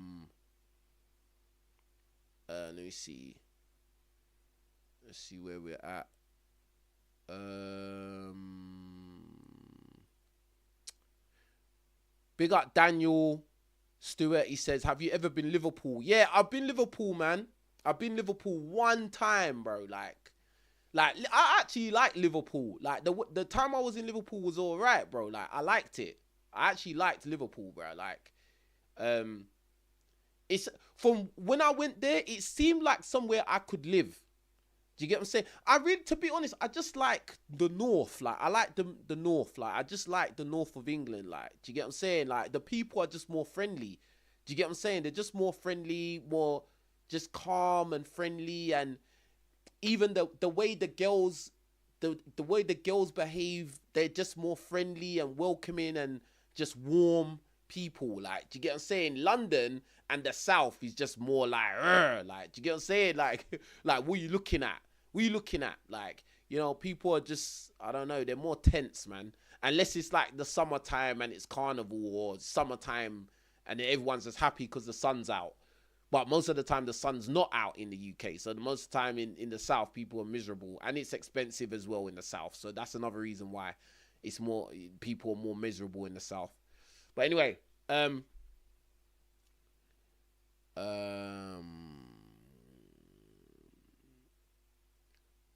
me see. Let's see where we're at. Big up Daniel Stewart. He says, have you ever been Liverpool? Yeah, I've been Liverpool, man. I've been Liverpool one time, bro. Like I actually like Liverpool. Like the time I was in Liverpool was all right, bro. Like I liked it. I actually liked Liverpool, bro. Like, It's from when I went there, it seemed like somewhere I could live. Do you get what I'm saying? I really, to be honest, I just like the north. Like, I like the north. Like, I just like the north of England. Like, do you get what I'm saying? Like, the people are just more friendly. Do you get what I'm saying? They're just more friendly, more just calm and friendly, and even the way the girls, the way the girls behave, they're just more friendly and welcoming and just warm people. Like, do you get what I'm saying? London and the south is just more like, like, do you get what I'm saying? Like, like, what are you looking at? What are you looking at? Like, you know, people are just, I don't know, they're more tense, man. Unless it's like the summertime and it's carnival, or summertime and everyone's just happy because the sun's out. But most of the time, the sun's not out in the UK. So most of the time in the South, people are miserable. And it's expensive as well in the South. So that's another reason why it's more, people are more miserable in the South. But anyway, um,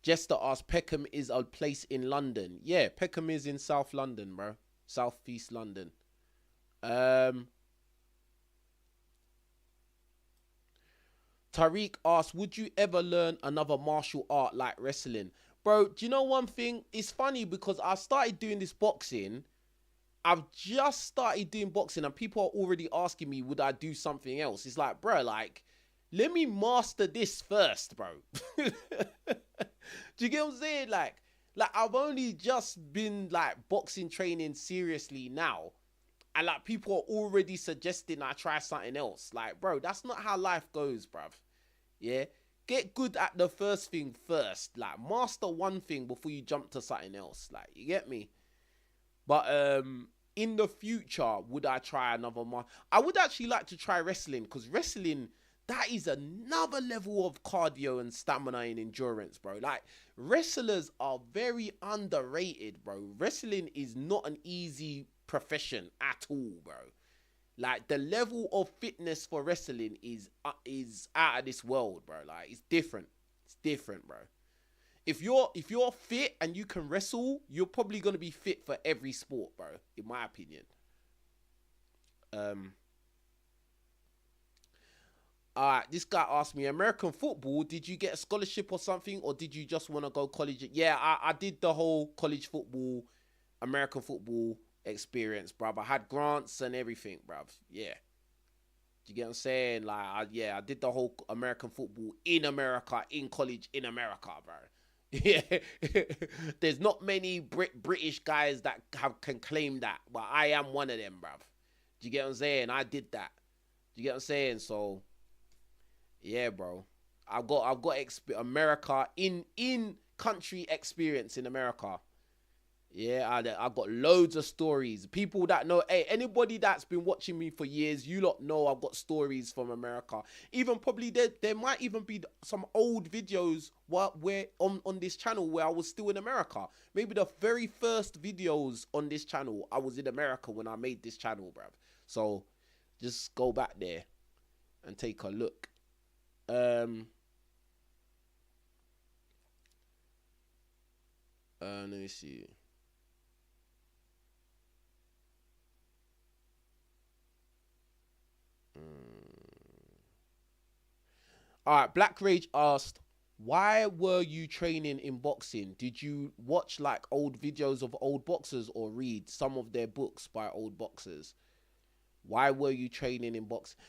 Jester asked, Peckham is a place in London. Yeah, Peckham is in South London, bro. South East London. Um, Tariq asked, would you ever learn another martial art like wrestling? Bro, do you know one thing? It's funny because I started doing this boxing. I've just started doing boxing and people are already asking me, would I do something else? It's like, bro, like, let me master this first, bro. Do you get what I'm saying? Like I've only just been like boxing training seriously now. And like people are already suggesting I try something else. Like, bro, that's not how life goes, bruv. Yeah? Get good at the first thing first. Like, master one thing before you jump to something else. Like, you get me? But in the future, would I try another I would actually like to try wrestling, because wrestling, that is another level of cardio and stamina and endurance, bro. Like, wrestlers are very underrated, bro. Wrestling is not an easy profession at all, bro. Like, the level of fitness for wrestling is out of this world, bro. Like, it's different. It's different, bro. If you're fit and you can wrestle, you're probably gonna be fit for every sport, bro. In my opinion. Um. Alright, this guy asked me, American football, did you get a scholarship or something, or did you just want to go college? Yeah, I did the whole college football, American football experience, bruv. I had grants and everything, bruv. Yeah. Do you get what I'm saying? Like, I did the whole American football in America, in college, in America, bro. Yeah. There's not many British guys that can claim that, but I am one of them, bruv. Do you get what I'm saying? I did that. Do you get what I'm saying? So, yeah, bro. I've got America in country experience in America. Yeah, I got loads of stories. People that know, hey, anybody that's been watching me for years, you lot know I've got stories from America. Even probably there might even be some old videos where on this channel where I was still in America. Maybe the very first videos on this channel, I was in America when I made this channel, bruv. So just go back there and take a look. Let me see. All right, Black Rage asked, why were you training in boxing? Did you watch like old videos of old boxers or read some of their books by old boxers? Why were you training in boxing?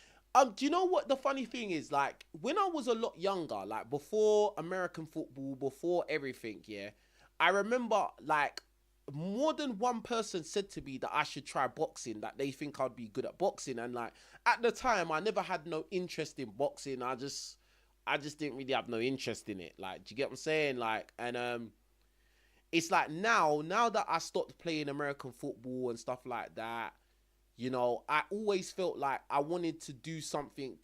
Do you know what the funny thing is? Like, when I was a lot younger, like before American football, before everything, yeah, I remember like more than one person said to me that I should try boxing, that they think I'd be good at boxing. And like at the time, I never had no interest in boxing. I just didn't really have no interest in it. Like, do you get what I'm saying? Like, and it's like now that I stopped playing American football and stuff like that, you know, I always felt like I wanted to do something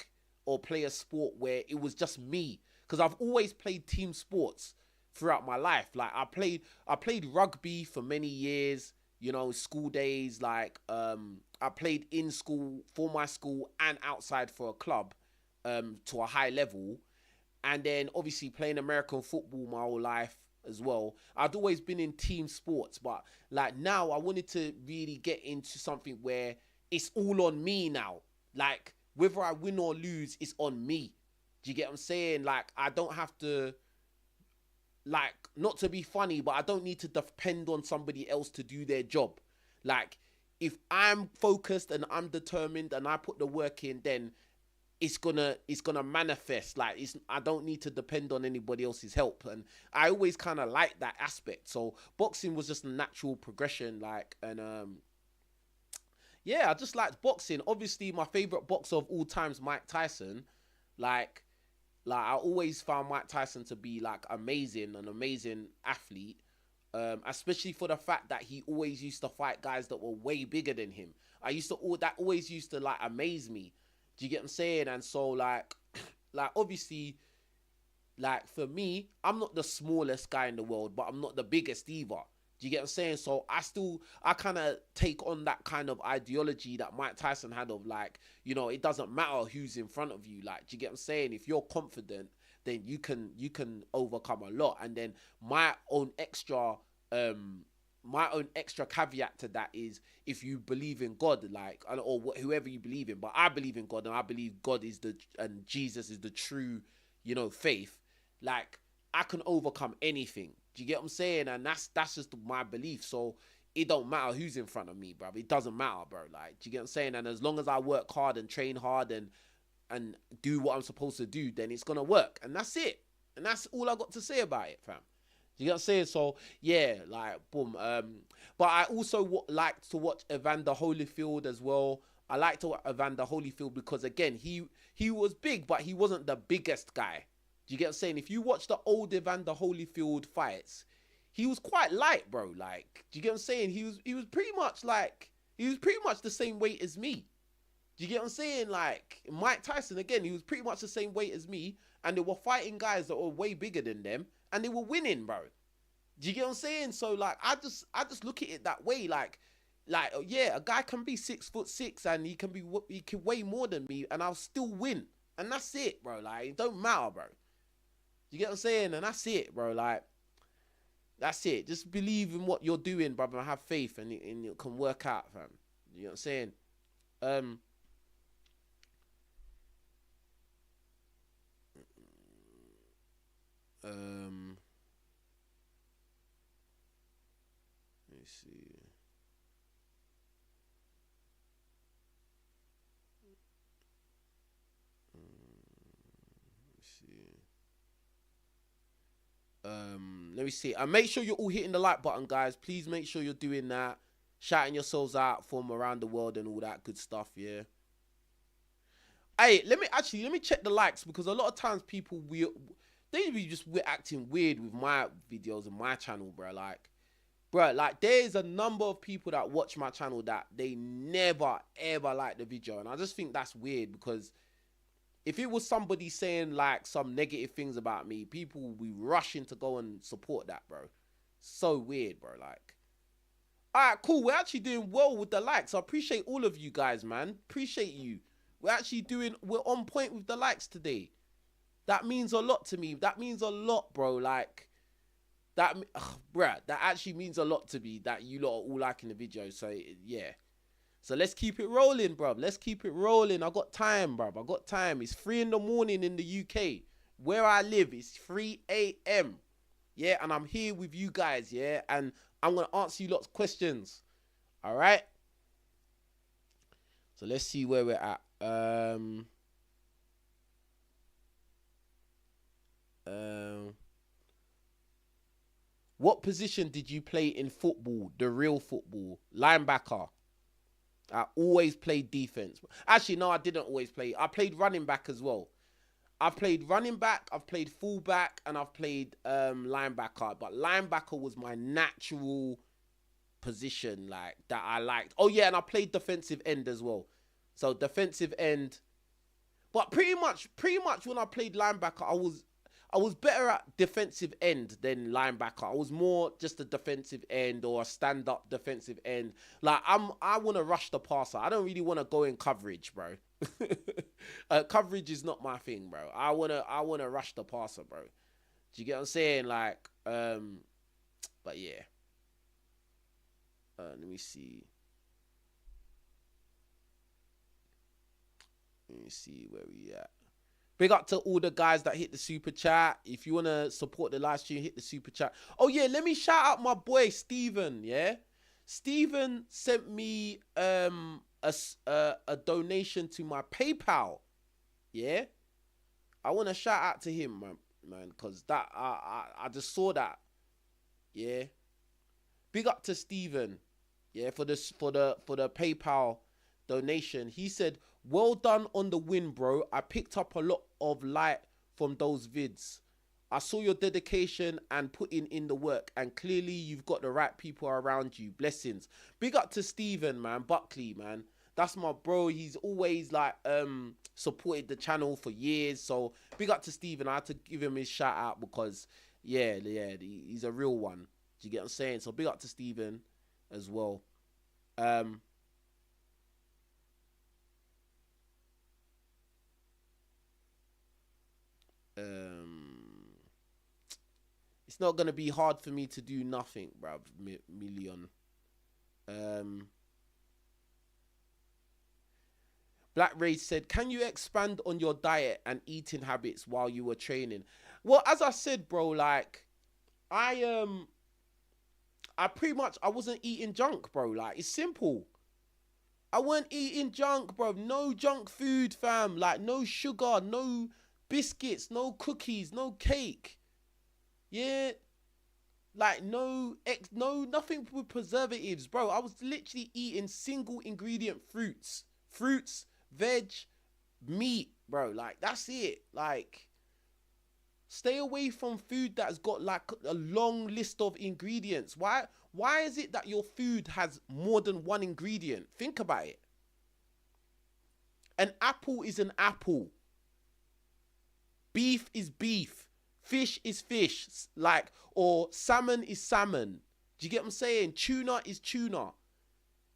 or play a sport where it was just me, because I've always played team sports throughout my life. Like, I played rugby for many years, you know, school days. Like, I played in school for my school and outside for a club, to a high level. And then obviously playing American football my whole life as well. I'd always been in team sports, but like now I wanted to really get into something where it's all on me now. Like, whether I win or lose, it's on me. Do you get what I'm saying? Like, I don't have to, like, not to be funny, but I don't need to depend on somebody else to do their job. Like, if I'm focused and I'm determined and I put the work in, then it's gonna manifest. Like, I don't need to depend on anybody else's help, and I always kind of like that aspect. So boxing was just a natural progression, like, and yeah, I just liked boxing. Obviously, my favorite boxer of all times, Mike Tyson. Like, I always found Mike Tyson to be like amazing, an amazing athlete. Especially for the fact that he always used to fight guys that were way bigger than him. That always used to like amaze me. Do you get what I'm saying? And so like, like obviously, like for me, I'm not the smallest guy in the world, but I'm not the biggest either. Do you get what I'm saying? So I kind of take on that kind of ideology that Mike Tyson had of like, it doesn't matter who's in front of you. Like, do you get what I'm saying? If you're confident, then you can overcome a lot. And then my own extra caveat to that is, if you believe in God, like, or whoever you believe in, but I believe in God, and I believe God is and Jesus is the true, faith. Like, I can overcome anything. Do you get what I'm saying? And that's just my belief. So it don't matter who's in front of me, bro. It doesn't matter, bro. Like, do you get what I'm saying? And as long as I work hard and train hard and do what I'm supposed to do, then it's gonna work. And that's it. And that's all I got to say about it, fam. You get what I'm saying? So yeah, like boom. But I also like to watch Evander Holyfield as well. I like to watch Evander Holyfield because, again, he was big, but he wasn't the biggest guy. Do you get what I'm saying? If you watch the old Evander Holyfield fights, he was quite light, bro. Like, do you get what I'm saying? He was pretty much the same weight as me. Do you get what I'm saying? Like, Mike Tyson, again, he was pretty much the same weight as me, and they were fighting guys that were way bigger than them, and they were winning, bro. Do you get what I'm saying? So, like, I just look at it that way. Like, yeah, a guy can be 6'6" and he can weigh more than me, and I'll still win, and that's it, bro. Like, it don't matter, bro. You get what I'm saying? And that's it, bro. Like, that's it. Just believe in what you're doing, brother, and have faith, and it can work out, fam. You know what I'm saying? Um, um, let me see. Let me see. Let me see. And make sure you're all hitting the like button, guys. Please make sure you're doing that. Shouting yourselves out from around the world and all that good stuff, yeah. Hey, let me check the likes, because a lot of times we're acting weird with my videos and my channel, bro. Like, bro, like, there's a number of people that watch my channel that they never ever like the video, and I just think that's weird, because if it was somebody saying like some negative things about me, people will be rushing to go and support that, bro. So weird, bro. Like, all right, cool. We're actually doing well with the likes. I appreciate all of you guys, man. Appreciate you. We're on point with the likes today. That means a lot to me. That means a lot, bro. Like, bruh, that actually means a lot to me that you lot are all liking the video. So, yeah. So let's keep it rolling, bruv. Let's keep it rolling. I got time, bruv. I got time. It's 3 in the morning in the UK. Where I live, it's 3 a.m. Yeah, and I'm here with you guys, yeah? And I'm going to answer you lots of questions. All right? So let's see where we're at. What position did you play in football, the real football? Linebacker. I always played defense. Actually, no, I didn't always play. I played running back as well. I've played running back, I've played fullback, and I've played linebacker. But linebacker was my natural position, like, that I liked. Oh yeah, and I played defensive end as well. So defensive end. But pretty much when I played linebacker, I was better at defensive end than linebacker. I was more just a defensive end or a stand-up defensive end. Like, I want to rush the passer. I don't really want to go in coverage, bro. Coverage is not my thing, bro. I wanna rush the passer, bro. Do you get what I'm saying? Like, but yeah. Let me see. Let me see where we at. Big up to all the guys that hit the super chat. If you want to support the live stream, hit the super chat. Oh, yeah, let me shout out my boy, Steven, yeah? Steven sent me a donation to my PayPal, yeah? I want to shout out to him, man, because that I just saw that, yeah? Big up to Steven, yeah, for the PayPal donation. He said, well done on the win, bro. I picked up a lot of light from those vids. I saw your dedication and putting in the work, and clearly you've got the right people around you. Blessings. Big up to Steven, man. Buckley, man. That's my bro. He's always like supported the channel for years. So big up to Steven. I had to give him his shout out because yeah, he's a real one. Do you get what I'm saying? So big up to Steven as well. It's not gonna be hard for me to do nothing, bruv. Million. Black Ray said, can you expand on your diet and eating habits while you were training? Well, as I said, bro, like I pretty much I wasn't eating junk, bro. Like it's simple. I wasn't eating junk, bro. No junk food, fam. Like no sugar, no biscuits, no cookies, no cake. Yeah. Like no nothing with preservatives, bro. I was literally eating single ingredient fruits, veg, meat, bro. Like that's it. Like stay away from food that's got like a long list of ingredients. Why is it that your food has more than one ingredient? Think about it. An apple is an apple. Beef is beef. Fish is fish. Like, or salmon is salmon. Do you get what I'm saying? Tuna is tuna.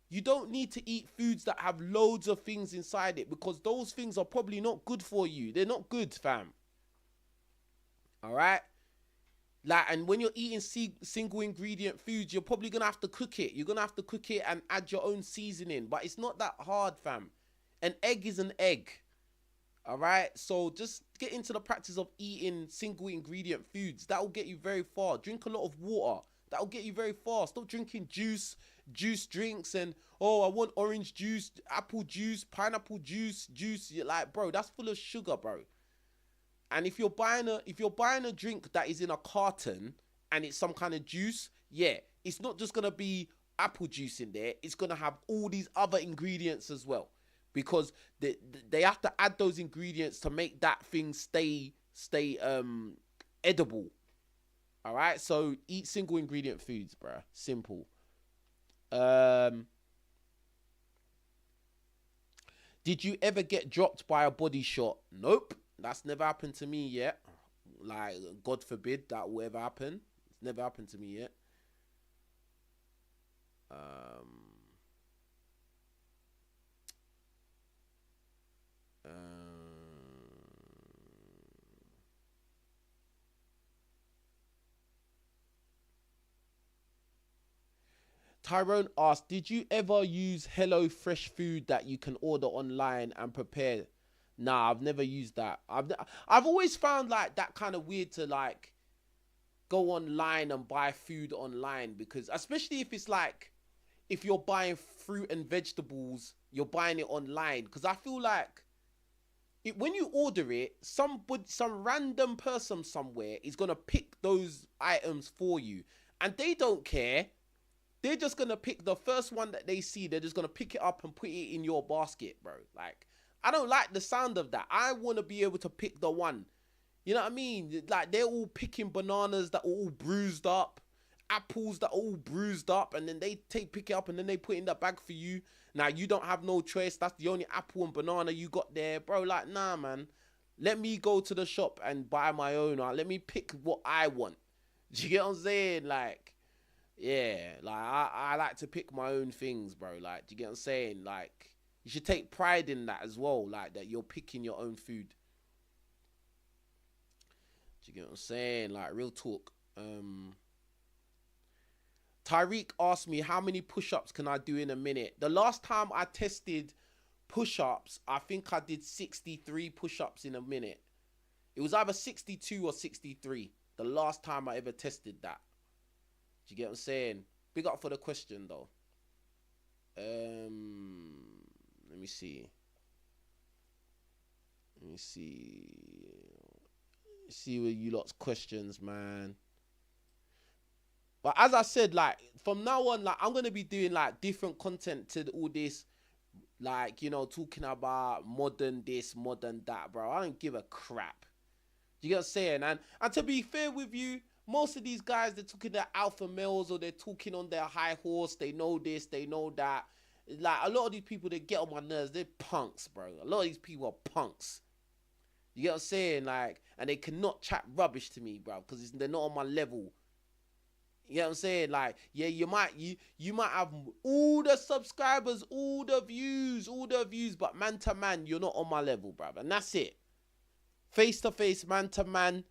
You don't need to eat foods that have loads of things inside it because those things are probably not good for you. They're not good, fam. All right? Like, and when you're eating single ingredient foods, you're probably going to have to cook it. You're going to have to cook it and add your own seasoning. But it's not that hard, fam. An egg is an egg. All right? So just get into the practice of eating single ingredient foods. That will get you very far. Drink a lot of water. That will get you very far. Stop drinking juice drinks and, oh, I want orange juice, apple juice, pineapple juice. You're like, bro, that's full of sugar, bro. And if you're buying a drink that is in a carton and it's some kind of juice, yeah, it's not just gonna be apple juice in there. It's gonna have all these other ingredients as well, because they have to add those ingredients to make that thing stay edible. All right, so eat single ingredient foods, bruh. Simple. Did you ever get dropped by a body shot? Nope. That's never happened to me yet. Like, God forbid that will ever happen. It's never happened to me yet. Tyrone asked, did you ever use Hello Fresh food that you can order online and prepare? Nah, I've never used that. I've always found like that kind of weird to like go online and buy food online, because especially if it's like, if you're buying fruit and vegetables, you're buying it online, because I feel like when you order it, some random person somewhere is gonna pick those items for you, and they don't care. They're just gonna pick the first one that they see. They're just gonna pick it up and put it in your basket, bro. Like, I don't like the sound of that. I want to be able to pick the one. You know what I mean? Like, they're all picking bananas that are all bruised up, apples that are all bruised up, and then they pick it up and then they put it in that bag for you. Now, you don't have no choice. That's the only apple and banana you got there. Bro, like, nah, man. Let me go to the shop and buy my own. Or let me pick what I want. Do you get what I'm saying? Like, yeah. Like, I like to pick my own things, bro. Like, do you get what I'm saying? Like, you should take pride in that as well. Like, that you're picking your own food. Do you get what I'm saying? Like, real talk. Tyreek asked me, how many push-ups can I do in a minute? The last time I tested push-ups, I think I did 63 push-ups in a minute. It was either 62 or 63. The last time I ever tested that. Do you get what I'm saying? Big up for the question though. Let me see. See where you lot's questions, man. But as I said, like, from now on, like, I'm gonna be doing like different content to all this, like, you know, talking about modern this, modern that, bro. I don't give a crap. You get what I'm saying? And to be fair with you, most of these guys, they're talking their alpha males, or they're talking on their high horse. They know this, they know that. Like, a lot of these people, they get on my nerves. They're punks, bro. A lot of these people are punks. You get what I'm saying? Like, and they cannot chat rubbish to me, bro, because they're not on my level. You know what I'm saying? Like, yeah, you might have all the subscribers, all the views, but man to man, you're not on my level, bro. And that's it. Face to face, man to man,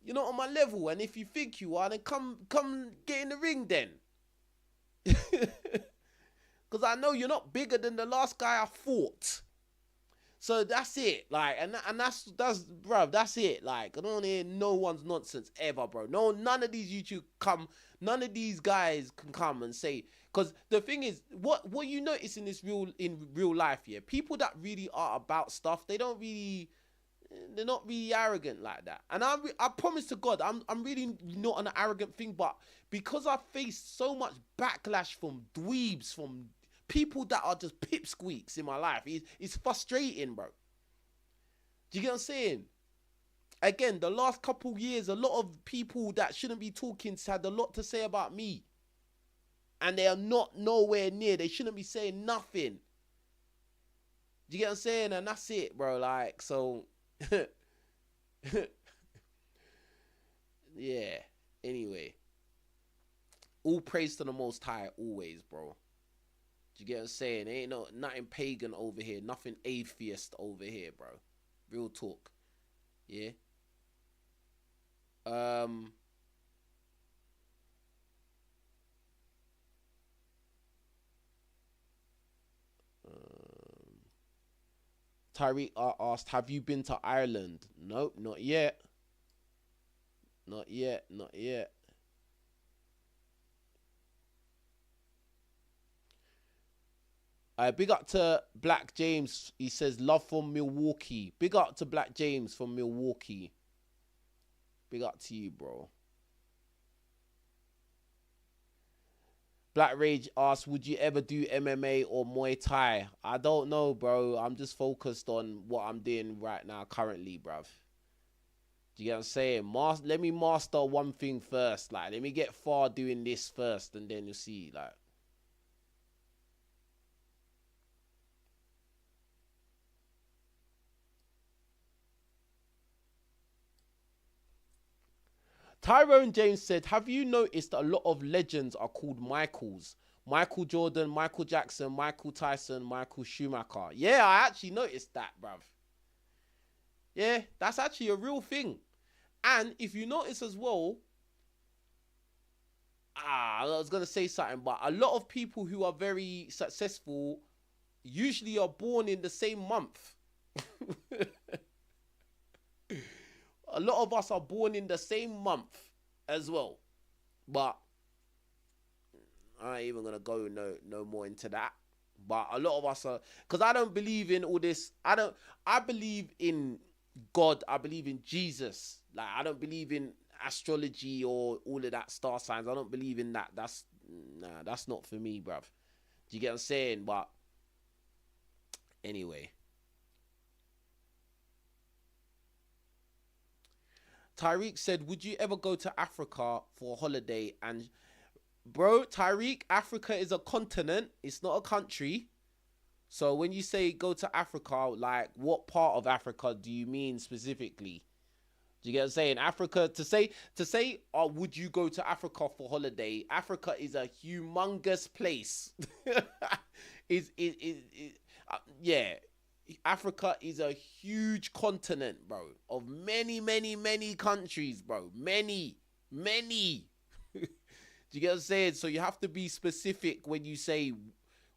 you're not on my level. And if you think you are, then come get in the ring then. Because I know you're not bigger than the last guy I fought. So that's it. Like, and that's bro, that's it. Like, I don't want to hear no one's nonsense ever, bro. No, none of these none of these guys can come and say, because the thing is, what you notice in real life, yeah, people that really are about stuff, they're not really arrogant like that. And I promise to God, I'm really not an arrogant thing, but because I faced so much backlash from dweebs, from people that are just pipsqueaks in my life, it's frustrating, bro. Do you get what I'm saying? Again, the last couple years, a lot of people that shouldn't be talking had a lot to say about me. And they are not nowhere near. They shouldn't be saying nothing. Do you get what I'm saying? And that's it, bro. Like, so... yeah. Anyway. All praise to the Most High always, bro. Do you get what I'm saying? Ain't nothing pagan over here. Nothing atheist over here, bro. Real talk. Yeah. Tyreek asked, have you been to Ireland? Nope, not yet. Not yet. Big up to Black James. He says, love from Milwaukee. Big up to Black James from Milwaukee. Big up to you, bro. Black Rage asks, would you ever do MMA or Muay Thai? I don't know, bro. I'm just focused on what I'm doing right now, currently, bruv. Do you get what I'm saying? Let me master one thing first. Like, let me get far doing this first, and then you'll see, like. Tyrone James said, have you noticed a lot of legends are called Michaels? Michael Jordan, Michael Jackson, Michael Tyson, Michael Schumacher. Yeah, I actually noticed that, bruv. Yeah, that's actually a real thing. And if you notice as well, I was going to say something, but a lot of people who are very successful usually are born in the same month. A lot of us are born in the same month as well. But I ain't even going to go no more into that. But a lot of us are, because I don't believe in all this. I believe in God. I believe in Jesus. Like, I don't believe in astrology or all of that, star signs. I don't believe in that. That's not for me, bruv. Do you get what I'm saying? But anyway. Tyreek said, would you ever go to Africa for a holiday? And bro, Tyreek, Africa is a continent. It's not a country. So when you say go to Africa, like, what part of Africa do you mean specifically? Do you get what I'm saying? Africa, to say, would you go to Africa for holiday? Africa is a humongous place. Yeah. Africa is a huge continent, bro, of many, many, many countries, bro. Many. Do you get what I'm saying? So you have to be specific when you say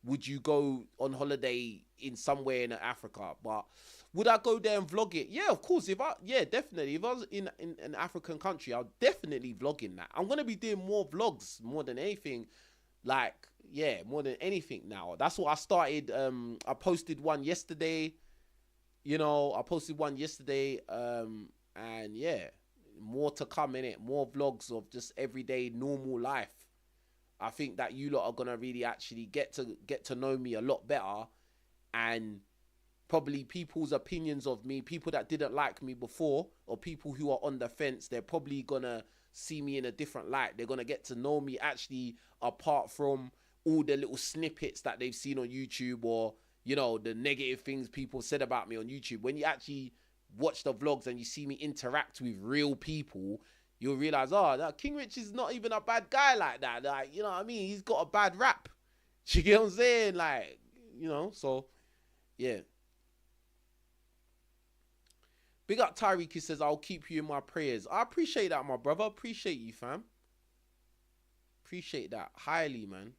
would you go on holiday in somewhere in Africa? But would I go there and vlog it? Yeah, of course. Yeah, definitely. If I was in an African country, I'll definitely vlog in that. I'm gonna be doing more vlogs more than anything. Like, yeah, more than anything now. That's what I started. I posted one yesterday. I posted one yesterday. And yeah, more to come in it. More vlogs of just everyday normal life. I think that you lot are gonna really actually get to know me a lot better, and probably people's opinions of me, people that didn't like me before, or people who are on the fence, they're probably gonna see me in a different light. They're gonna get to know me actually, apart from all the little snippets that they've seen on YouTube, or the negative things people said about me on YouTube. When you actually watch the vlogs and you see me interact with real people, you'll realize, that King Rich is not even a bad guy like that. Like, you know what I mean? He's got a bad rap. You get what I'm saying? Like, so yeah. Big up Tyreek, who says, I'll keep you in my prayers. I appreciate that, my brother. Appreciate you, fam. Appreciate that highly, man.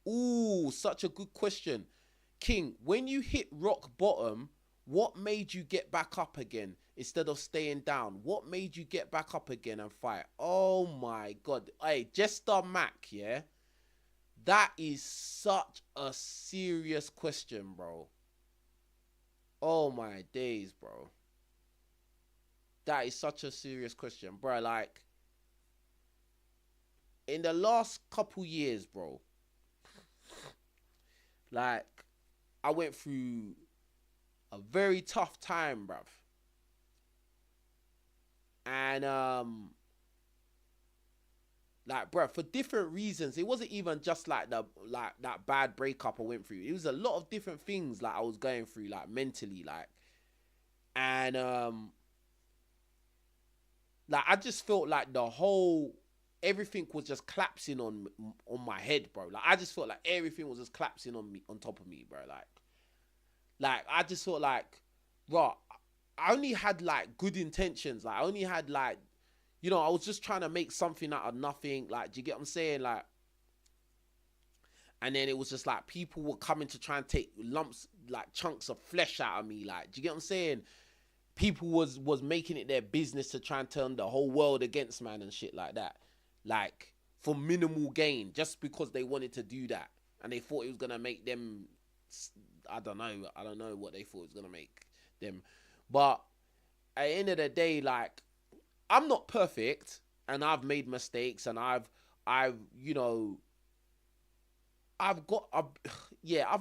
Ooh, such a good question. King, when you hit rock bottom, what made you get back up again instead of staying down? What made you get back up again and fight? Oh my God. Hey, Jester Mac, yeah? That is such a serious question, bro. Oh my days, bro. That is such a serious question, bro. Like, in the last couple years, bro, like, I went through a very tough time, bruv. And like, bruv, for different reasons. It wasn't even just like that bad breakup I went through. It was a lot of different things like I was going through, like mentally, like. And like, I just felt like everything was just collapsing on my head, bro. Like, I just felt like everything was just collapsing on top of me, bro. Like I just felt like, bro, I only had like good intentions. Like, I only had like, I was just trying to make something out of nothing. Like, do you get what I'm saying? Like, and then it was just like people were coming to try and take lumps, like chunks of flesh out of me. Like, do you get what I'm saying? People was making it their business to try and turn the whole world against man and shit like that. Like, for minimal gain, just because they wanted to do that. And they thought it was going to make them, I don't know what they thought it was going to make them. But at the end of the day, like, I'm not perfect, and I've made mistakes, and I've I've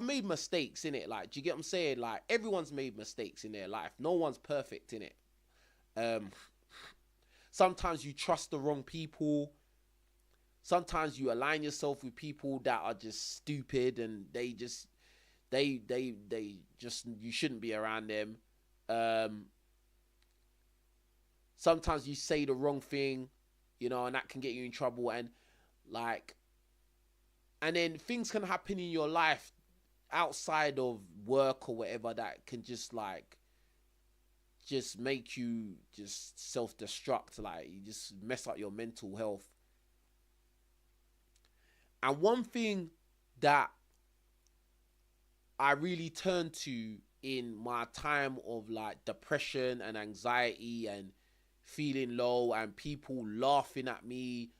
made mistakes in it. Like, do you get what I'm saying? Like, everyone's made mistakes in their life. No one's perfect in it. Sometimes you trust the wrong people. Sometimes you align yourself with people that are just stupid, and they just you shouldn't be around them. Sometimes you say the wrong thing, and that can get you in trouble. And like, and then things can happen in your life outside of work or whatever that can just make you just self-destruct. Like, you just mess up your mental health. And one thing that I really turned to in my time of like depression and anxiety and feeling low, and people laughing at me,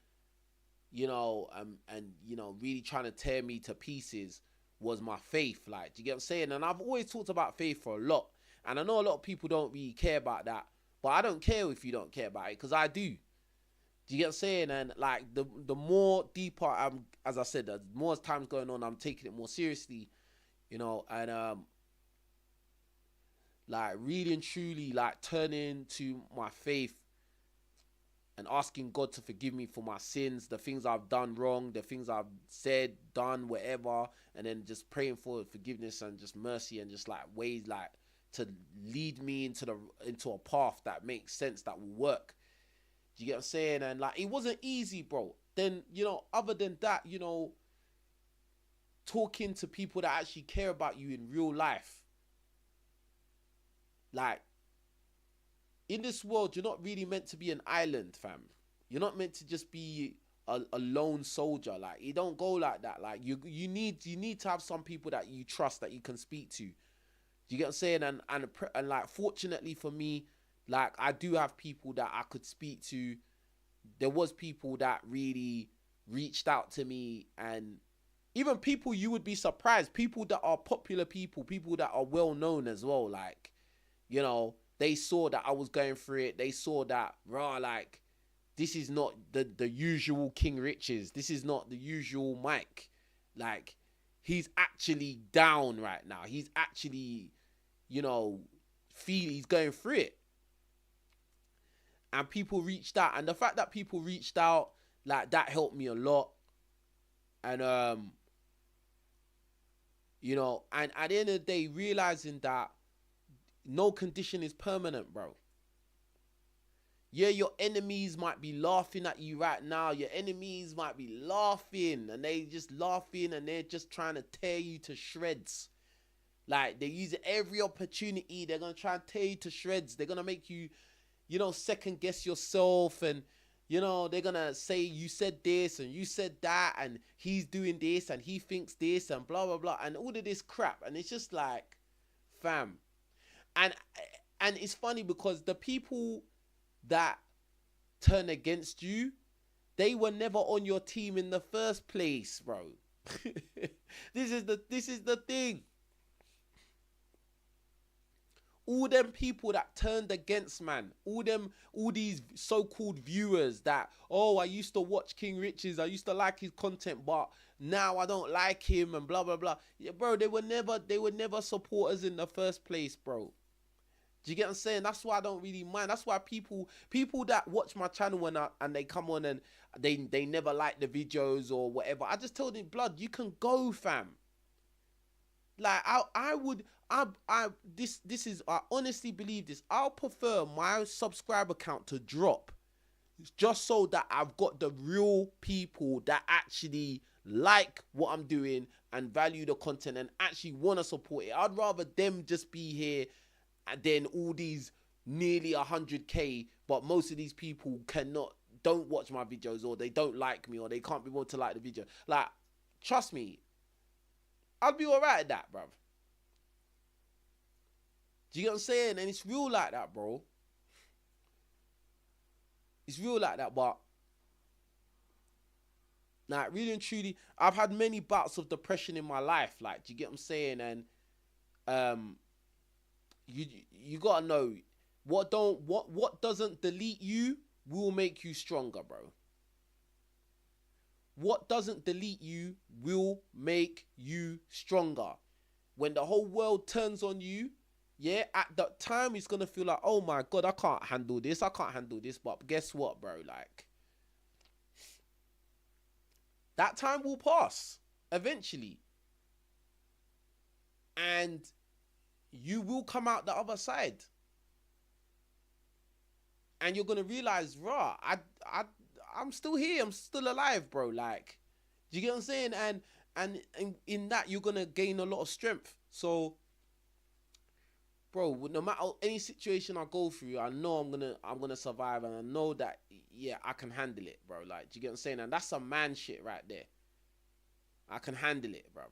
and really trying to tear me to pieces, was my faith. Like, do you get what I'm saying? And I've always talked about faith for a lot, and I know a lot of people don't really care about that, but I don't care if you don't care about it, because I do. Do you get what I'm saying? And like, the more deeper as I said, the more time's going on, I'm taking it more seriously, and like, really and truly, like, turning to my faith and asking God to forgive me for my sins, the things I've done wrong, the things I've said, done, whatever, and then just praying for forgiveness and just mercy, and just like ways like to lead me into a path that makes sense, that will work. Do you get what I'm saying? And like, it wasn't easy, bro. Then, other than that, talking to people that actually care about you in real life. Like, in this world, you're not really meant to be an island, fam. You're not meant to just be a lone soldier. Like, it don't go like that. Like, you need to have some people that you trust, that you can speak to. Do you get what I'm saying? And like, fortunately for me, like, I do have people that I could speak to. There was people that really reached out to me, and even people you would be surprised, people that are popular people that are well known as well. Like, you know, they saw that I was going through it. They saw that, rah, like, this is not the usual King Riches. This is not the usual Mike. Like, he's actually down right now. He's actually, you know, he's going through it. And people reached out. And the fact that people reached out, like, that helped me a lot. And, you know, and at the end of the day, realizing that no condition is permanent, bro. Yeah, your enemies might be laughing at you right now. Your enemies might be laughing, and they just laughing, and they're just trying to tear you to shreds. Like, they're using every opportunity. They're going to try and tear you to shreds. They're going to make you, you know, second guess yourself. And, you know, they're going to say you said this and you said that, and he's doing this and he thinks this and blah, blah, blah. And all of this crap. And it's just like, fam. And it's funny because the people that turn against you, they were never on your team in the first place, bro. This is the thing. All them people that turned against, man, all these so-called viewers that, oh, I used to watch King Riches, I used to like his content, but now I don't like him and blah blah blah. Yeah, bro, they were never supporters in the first place, bro. Do you get what I'm saying? That's why I don't really mind. That's why people that watch my channel and they come on and they never like the videos or whatever, I just tell them, blood, you can go, fam. Like, I honestly believe this. I'll prefer my subscriber count to drop just so that I've got the real people that actually like what I'm doing and value the content and actually want to support it. I'd rather them just be here and then all these nearly 100k, but most of these people don't watch my videos, or they don't like me, or they can't be able to like the video. Like, trust me, I'd be alright at that, bruv. Do you get what I'm saying? And it's real like that, bro. It's real like that, but like, really and truly, I've had many bouts of depression in my life. Like, do you get what I'm saying? And you gotta know what doesn't delete you will make you stronger, bro. What doesn't delete you will make you stronger. When the whole world turns on you, yeah, at that time it's gonna feel like, oh my god, I can't handle this. But guess what, bro? Like, that time will pass eventually, and you will come out the other side, and you're gonna realize, rah, I'm still here. I'm still alive, bro. Like, do you get what I'm saying? And in that, you're gonna gain a lot of strength. So, bro, no matter any situation I go through, I know I'm gonna survive, and I know that, yeah, I can handle it, bro. Like, do you get what I'm saying? And that's some man shit right there. I can handle it, bro.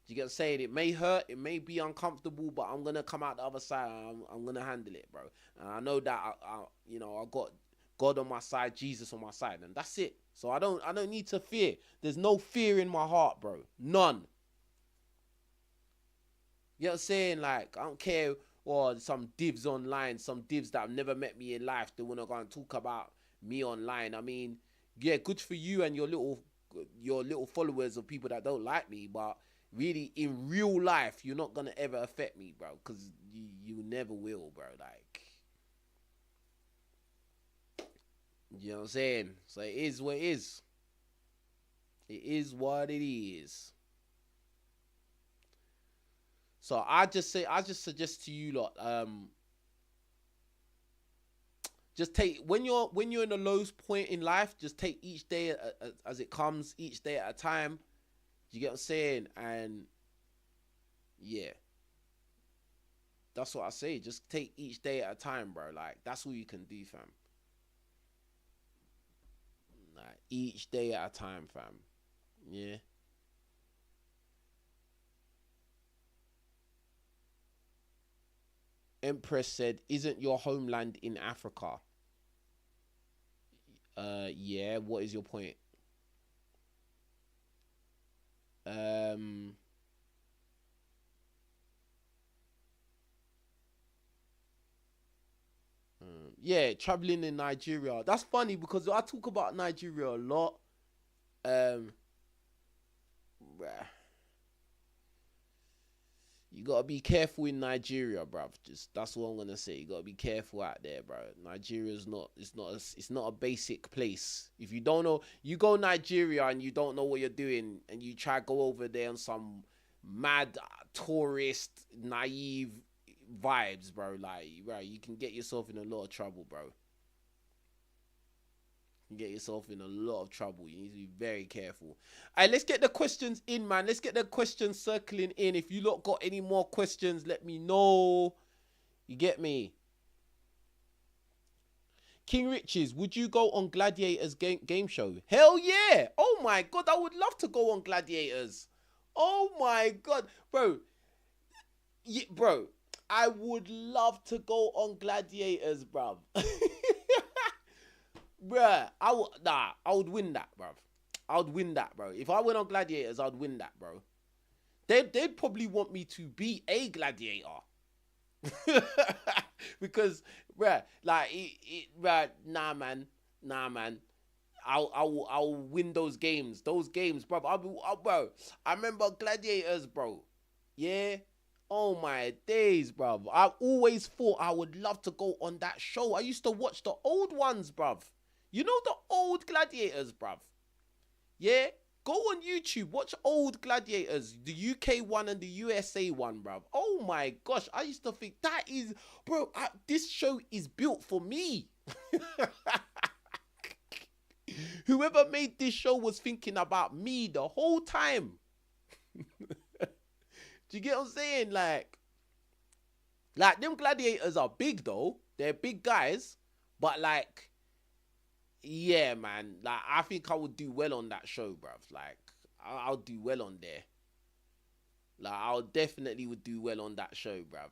Do you get what I'm saying? It may hurt, it may be uncomfortable, but I'm gonna come out the other side. I'm gonna handle it, bro. And I know that I got God on my side, Jesus on my side, and that's it. So I don't need to fear. There's no fear in my heart, bro. None. You know what I'm saying? Like, I don't care, or some divs online, some divs that have never met me in life, they wanna go and talk about me online. I mean, yeah, good for you and your little followers of people that don't like me, but really, in real life, you're not gonna ever affect me, bro, because you never will, bro. Like, you know what I'm saying? So it is what it is. It is what it is. So I just suggest to you lot, just take, when you're in the lowest point in life, just take each day as it comes, each day at a time. You get what I'm saying? And yeah, that's what I say. Just take each day at a time, bro. Like, that's all you can do, fam. Like, each day at a time, fam. Yeah. Empress said, "Isn't your homeland in Africa?" Yeah. What is your point? Um, yeah, traveling in Nigeria. That's funny because I talk about Nigeria a lot. Um, you gotta be careful in Nigeria, bruv. Just that's what I'm gonna say. You gotta be careful out there, bro. Nigeria's not. It's not a basic place. If you don't know, you go Nigeria and you don't know what you're doing, and you try to go over there on some mad tourist naive vibes, bro. Like, bro, you can get yourself in a lot of trouble, bro. You get yourself in a lot of trouble. You need to be very careful. All right, let's get the questions in, man. Let's get the questions circling in. If you lot got any more questions, let me know. You get me? King Riches, would you go on Gladiators game show? Hell yeah! Oh my god, I would love to go on Gladiators. Oh my god, bro. Yeah, bro, I would love to go on Gladiators, bruv. Bruh, I would win that, bruv. I would win that, bro. If I went on Gladiators, I'd win that, bro. They'd probably want me to be a gladiator. Because, bruh, like, bruh, nah, man. I'll win those games. Those games, bro. Bro, I remember Gladiators, bro. Yeah. Oh my days, bruv. I always thought I would love to go on that show. I used to watch the old ones, bruv. You know the old Gladiators, bruv. Yeah? Go on YouTube, watch old Gladiators, the UK one and the USA one, bruv. Oh my gosh, I used to think that is, bro, this show is built for me. Whoever made this show was thinking about me the whole time. Do you get what I'm saying? Like them gladiators are big though. They're big guys, but like, yeah, man. Like, I think I would do well on that show, bruv. Like, I'll do well on there. Like, I'll definitely would do well on that show, bruv.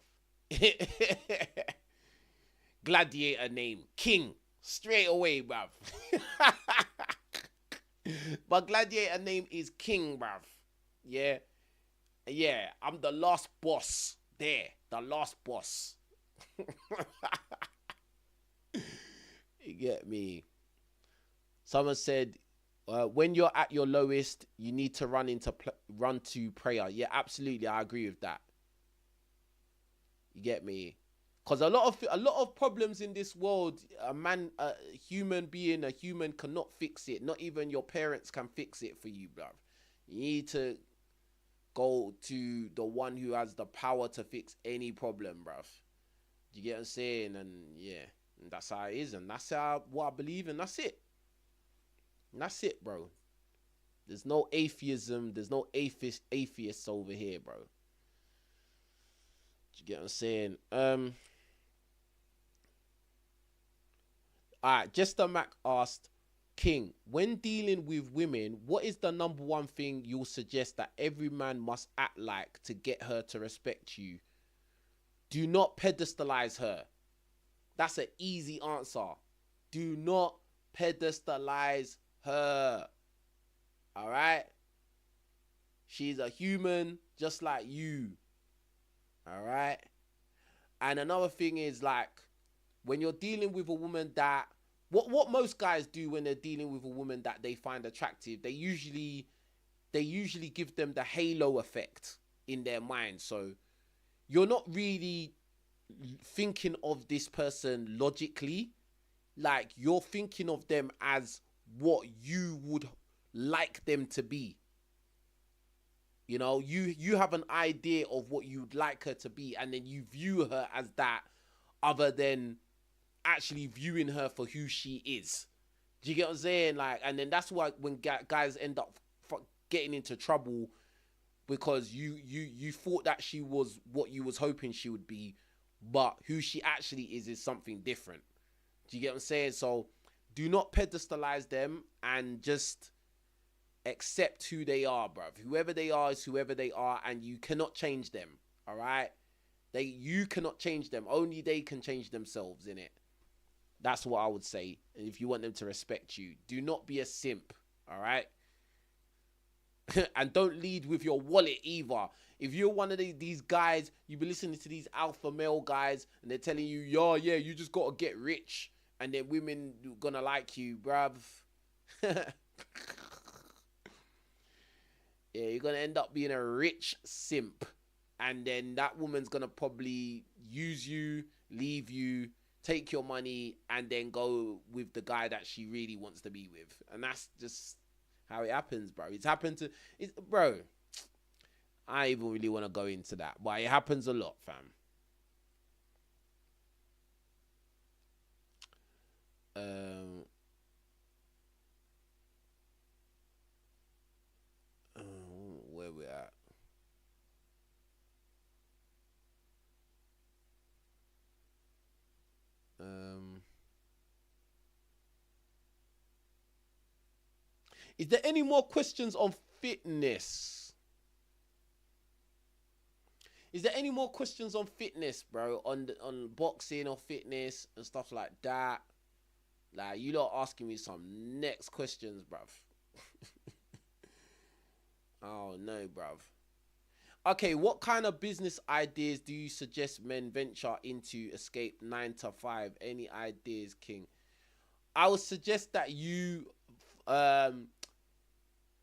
Gladiator name, King, straight away, bruv. But gladiator name is King, bruv. Yeah. Yeah, I'm the last boss there. The last boss. You get me? Someone said, when you're at your lowest, you need to run to prayer. Yeah, absolutely, I agree with that. You get me? Because a lot of problems in this world, a human being, a human cannot fix it. Not even your parents can fix it for you, bruv. You need to go to the one who has the power to fix any problem, bruv. You get what I'm saying? And yeah, and that's how it is, and that's what I believe, and that's it. And that's it, bro. There's no atheism. There's no atheists over here, bro. You get what I'm saying? Alright, Jester Mac asked, King, when dealing with women, what is the number one thing you'll suggest that every man must act like to get her to respect you? Do not pedestalize her. That's an easy answer. Do not pedestalize her. Alright? She's a human just like you. Alright? And another thing is, like, when you're dealing with a woman that what most guys do when they're dealing with a woman that they find attractive, they usually give them the halo effect in their mind. So you're not really thinking of this person logically. Like, you're thinking of them as what you would like them to be. You know, you have an idea of what you'd like her to be, and then you view her as that, other than actually viewing her for who she is. Do you get what I'm saying? Like, and then that's why when guys end up getting into trouble, because you thought that she was what you was hoping she would be, but who she actually is something different. Do you get what I'm saying? So Do not pedestalize them, and just accept who they are, bruv. Whoever they are is whoever they are, and you cannot change them. All right, you cannot change them. Only they can change themselves, in it. That's what I would say. And if you want them to respect you, do not be a simp. All right. And don't lead with your wallet either. If you're one of these guys, you be listening to these alpha male guys, and they're telling you, yo, yeah, you just gotta get rich, and then women gonna like you, bruv. Yeah, you're gonna end up being a rich simp, and then that woman's gonna probably use you, leave you, take your money, and then go with the guy that she really wants to be with. And that's just how it happens, bro. It's happened to bro. I even really want to go into that, but it happens a lot, fam. Where we at? Is there any more questions on fitness? Is there any more questions on fitness, bro? On boxing or fitness and stuff like that? Like, you lot asking me some next questions, bruv. Oh, no, bruv. Okay, what kind of business ideas do you suggest men venture into escape 9 to 5? Any ideas, King? I would suggest that you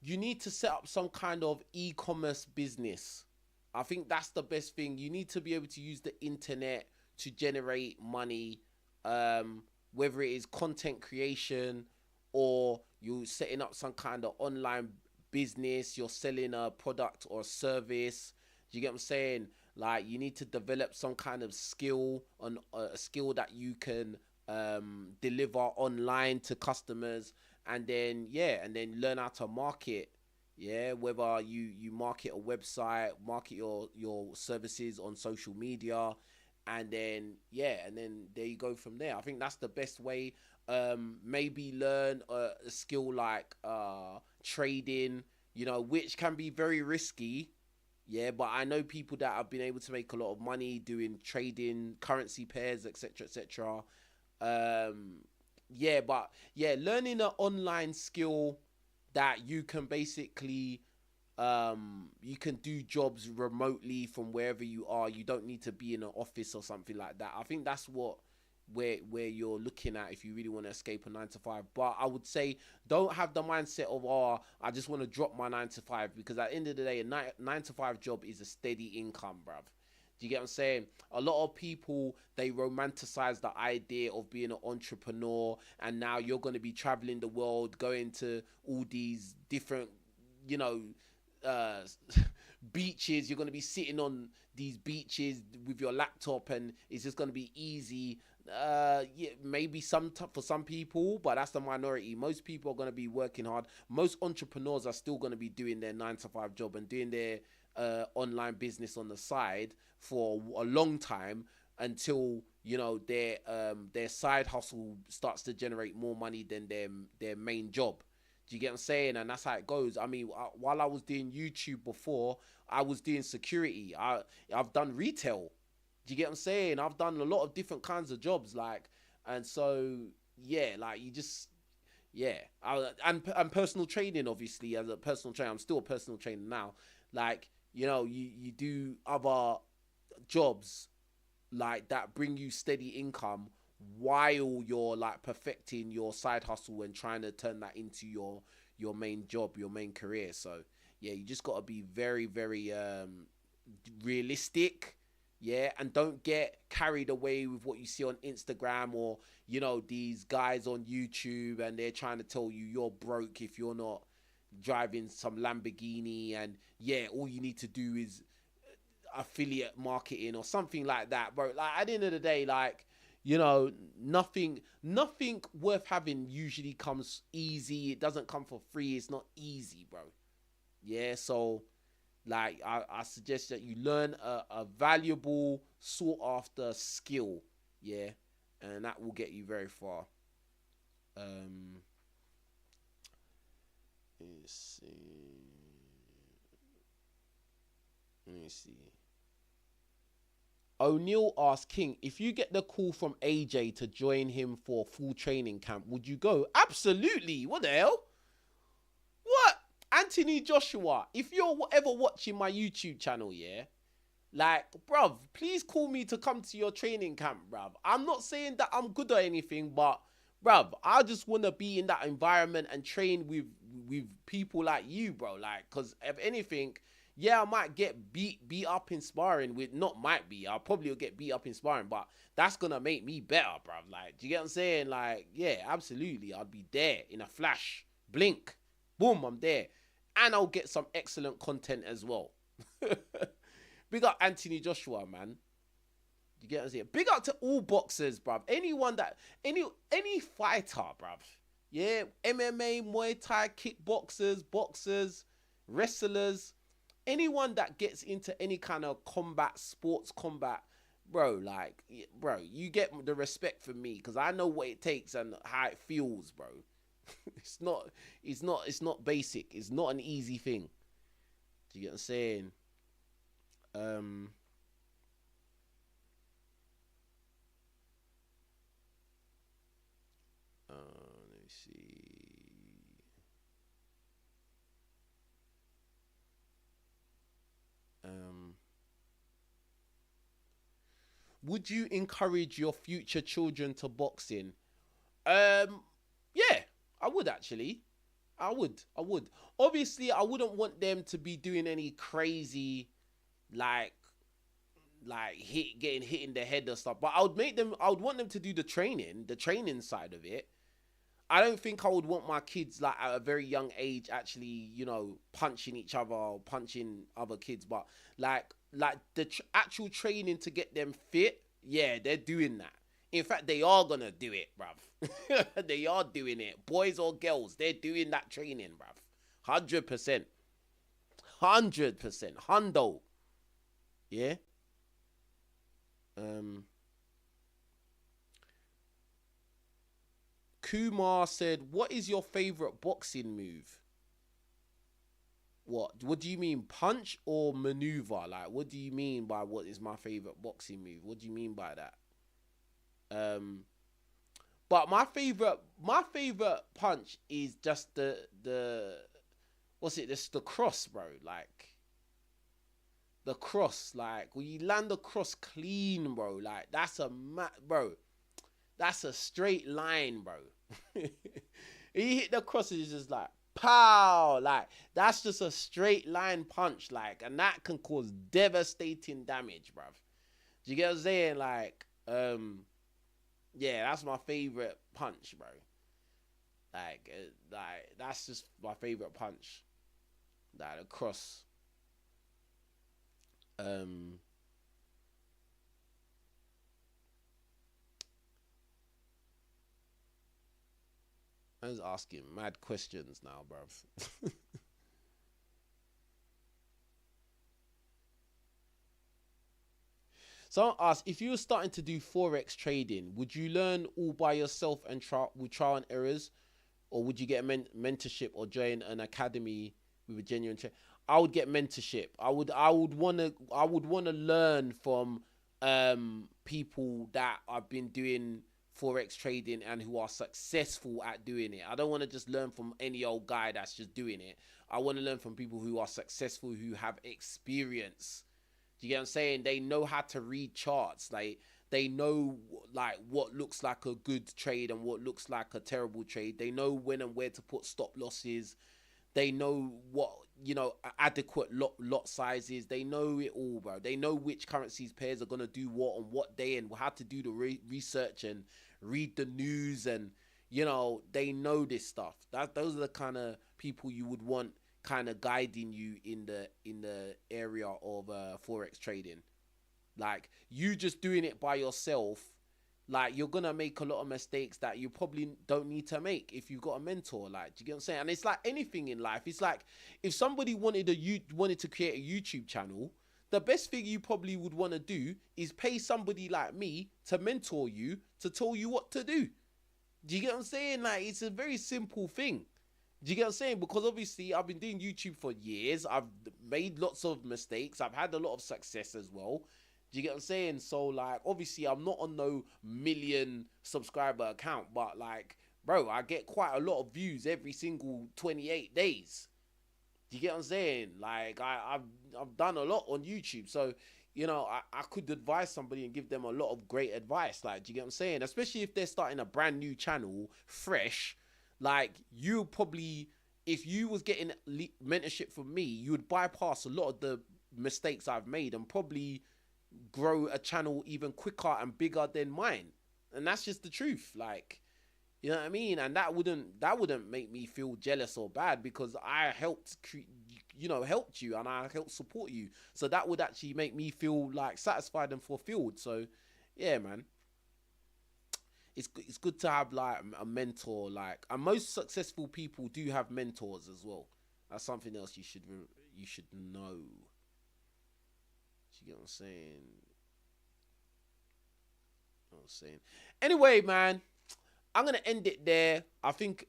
need to set up some kind of e-commerce business. I think that's the best thing. You need to be able to use the internet to generate money, whether it is content creation or you're setting up some kind of online business, you're selling a product or a service. Do you get what I'm saying? Like, you need to develop some kind of skill, on a skill that you can deliver online to customers, and then learn how to market. Yeah, whether you market a website, market your services on social media, and then there you go from there. I think that's the best way. Maybe learn a skill like trading, which can be very risky. Yeah, but I know people that have been able to make a lot of money doing trading, currency pairs, etc., etc. Learning an online skill that you can basically you can do jobs remotely from wherever you are. You don't need to be in an office or something like that. I think that's where you're looking at if you really want to escape a 9 to 5. But I would say don't have the mindset of, I just want to drop my 9 to 5, because at the end of the day, a 9 to 5 job is a steady income, bruv. Do you get what I'm saying? A lot of people, they romanticize the idea of being an entrepreneur, and now you're going to be traveling the world, going to all these different, uh, beaches. You're going to be sitting on these beaches with your laptop, and it's just going to be easy. Maybe for some people, but that's the minority. Most people are going to be working hard. Most entrepreneurs are still going to be doing their 9 to 5 job and doing their online business on the side for a long time, until their side hustle starts to generate more money than their main job. Do you get what I'm saying? And that's how it goes. I mean, while I was doing YouTube before, I was doing security. I've done retail. Do you get what I'm saying? I've done a lot of different kinds of jobs, like, and so you just and personal training. Obviously, as a personal trainer, I'm still a personal trainer now. Like, you do other jobs like that bring you steady income while you're like perfecting your side hustle and trying to turn that into your main job, your main career. So yeah, you just got to be very, very realistic. Yeah, and don't get carried away with what you see on Instagram, or these guys on YouTube, and they're trying to tell you you're broke if you're not driving some Lamborghini, and all you need to do is affiliate marketing or something like that, bro. Like, at the end of the day, like, nothing worth having usually comes easy. It doesn't come for free. It's not easy, bro. Yeah, so like, I suggest that you learn a valuable, sought after skill. Yeah, and that will get you very far. Um, let's see. Let me see. O'Neal asked King, if you get the call from AJ to join him for full training camp, would you go? Absolutely. What the hell? What? Anthony Joshua, if you're ever watching my YouTube channel, yeah, like, bruv, please call me to come to your training camp, bruv. I'm not saying that I'm good or anything, but, bruv, I just want to be in that environment and train with people like you, bro. Like, because if anything, yeah, I might get beat up in sparring with, not might be, I'll probably get beat up in sparring, but that's going to make me better, bruv. Like, do you get what I'm saying? Like, yeah, absolutely. I'll be there in a flash, blink, boom, I'm there. And I'll get some excellent content as well. Big up Anthony Joshua, man. You get what I'm saying? Big up to all boxers, bruv. Anyone that, any fighter, bruv. Yeah, MMA, Muay Thai, kickboxers, boxers, wrestlers. Anyone that gets into any kind of combat, sports combat, bro, like, bro, you get the respect from me because I know what it takes and how it feels, bro. It's not basic. It's not an easy thing. Do you get what I'm saying? Let me see. Would you encourage your future children to boxing? Yeah, I would actually. I would. Obviously, I wouldn't want them to be doing any crazy, like getting hit in the head or stuff. But I would want them to do the training side of it. I don't think I would want my kids like at a very young age actually, punching each other or punching other kids. But like the actual training to get them fit, yeah, they're doing that. In fact, they are gonna do it, bruv. They are doing it. Boys or girls, they're doing that training, bruv. 100%. 100%. Hundo. Yeah. Kumar said, what is your favorite boxing move? What do you mean, punch or maneuver? Like, what do you mean by what is my favorite boxing move? What do you mean by that? But my favorite punch is just the what's it? This the cross, bro. Like the cross, like when you land the cross clean, bro. Like that's bro. That's a straight line, bro. He hit the cross, it's just like pow, like that's just a straight line punch, like, and that can cause devastating damage, bruv. Do you get what I'm saying? Like, yeah, that's my favorite punch, bro. Like that's just my favorite punch. Like the cross. I was asking mad questions now, bruv. Someone asked, if you were starting to do Forex trading, would you learn all by yourself and with trial and errors? Or would you get a mentorship or join an academy with a genuine trainer? I would get mentorship. I would want to learn from people that have been doing Forex trading and who are successful at doing it. I don't want to just learn from any old guy that's just doing it. I want to learn from people who are successful, who have experience. Do you get what I'm saying? They know how to read charts. Like, they know like what looks like a good trade and what looks like a terrible trade. They know when and where to put stop losses. They know what, adequate lot sizes. They know it all, bro. They know which currencies pairs are going to do what on what day and how to do the research and read the news. And, they know this stuff. Those are the kind of people you would want kind of guiding you in the area of Forex trading. Like, you just doing it by yourself, like, you're gonna make a lot of mistakes that you probably don't need to make if you've got a mentor. Like, do you get what I'm saying? And it's like anything in life. It's like if somebody wanted to create a YouTube channel, the best thing you probably would want to do is pay somebody like me to mentor you, to tell you what to do. Do you get what I'm saying? Like, it's a very simple thing. Do you get what I'm saying? Because obviously I've been doing YouTube for years. I've made lots of mistakes. I've had a lot of success as well. Do you get what I'm saying? So like, obviously I'm not on no million subscriber account, but like, bro, I get quite a lot of views every single 28 days. Do you get what I'm saying? Like, I've done a lot on YouTube, so I could advise somebody and give them a lot of great advice. Like, do you get what I'm saying? Especially if they're starting a brand new channel, fresh. Like, you probably, if you was getting mentorship from me, you would bypass a lot of the mistakes I've made and probably grow a channel even quicker and bigger than mine. And that's just the truth. Like, you know what I mean? And that wouldn't make me feel jealous or bad because I helped helped you and I helped support you. So that would actually make me feel like satisfied and fulfilled. So yeah, man. It's good to have like a mentor, like, and most successful people do have mentors as well. That's something else you should know. You get what I'm saying? What I'm saying. Anyway, man, I'm gonna end it there. I think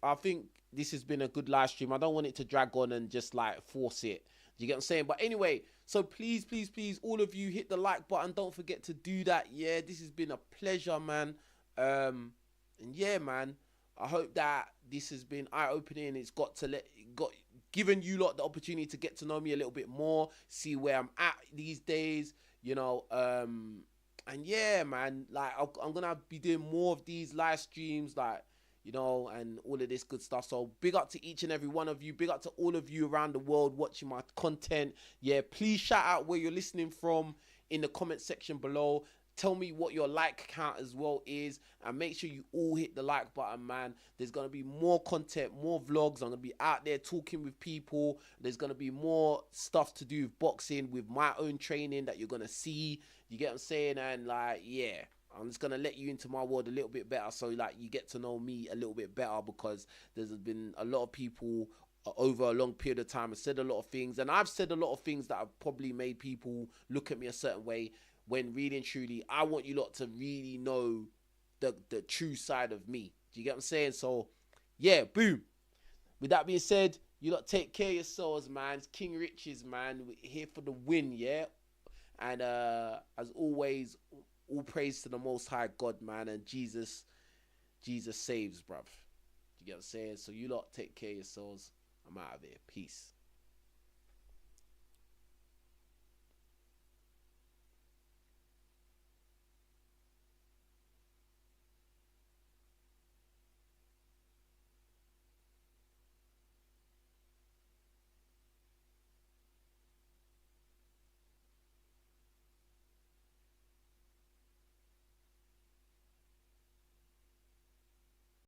this has been a good live stream. I don't want it to drag on and just like force it. Do you get what I'm saying? But anyway, so please, please, please, all of you hit the like button. Don't forget to do that. Yeah, this has been a pleasure, man. And yeah, man. I hope that this has been eye opening. It's got given you lot the opportunity to get to know me a little bit more, see where I'm at these days. And yeah, man, like I'm gonna be doing more of these live streams, like, and all of this good stuff. So big up to each and every one of you. Big up to all of you around the world watching my content. Yeah, please shout out where you're listening from in the comment section below. Tell me what your like count as well is, and make sure you all hit the like button, man. There's gonna be more content, more vlogs. I'm gonna be out there talking with people. There's gonna be more stuff to do with boxing, with my own training that you're gonna see. You get what I'm saying? And like, yeah, I'm just gonna let you into my world a little bit better, so like you get to know me a little bit better, because there's been a lot of people over a long period of time have said a lot of things, and I've said a lot of things that have probably made people look at me a certain way, when really and truly I want you lot to really know the true side of me. Do you get what I'm saying? So yeah, boom. With that being said, you lot take care of yourselves, man. It's King Riches, man. We're here for the win, yeah. And as always, all praise to the Most High God, man. And Jesus saves, bruv. Do you get what I'm saying? So you lot take care of yourselves. I'm out of here. Peace.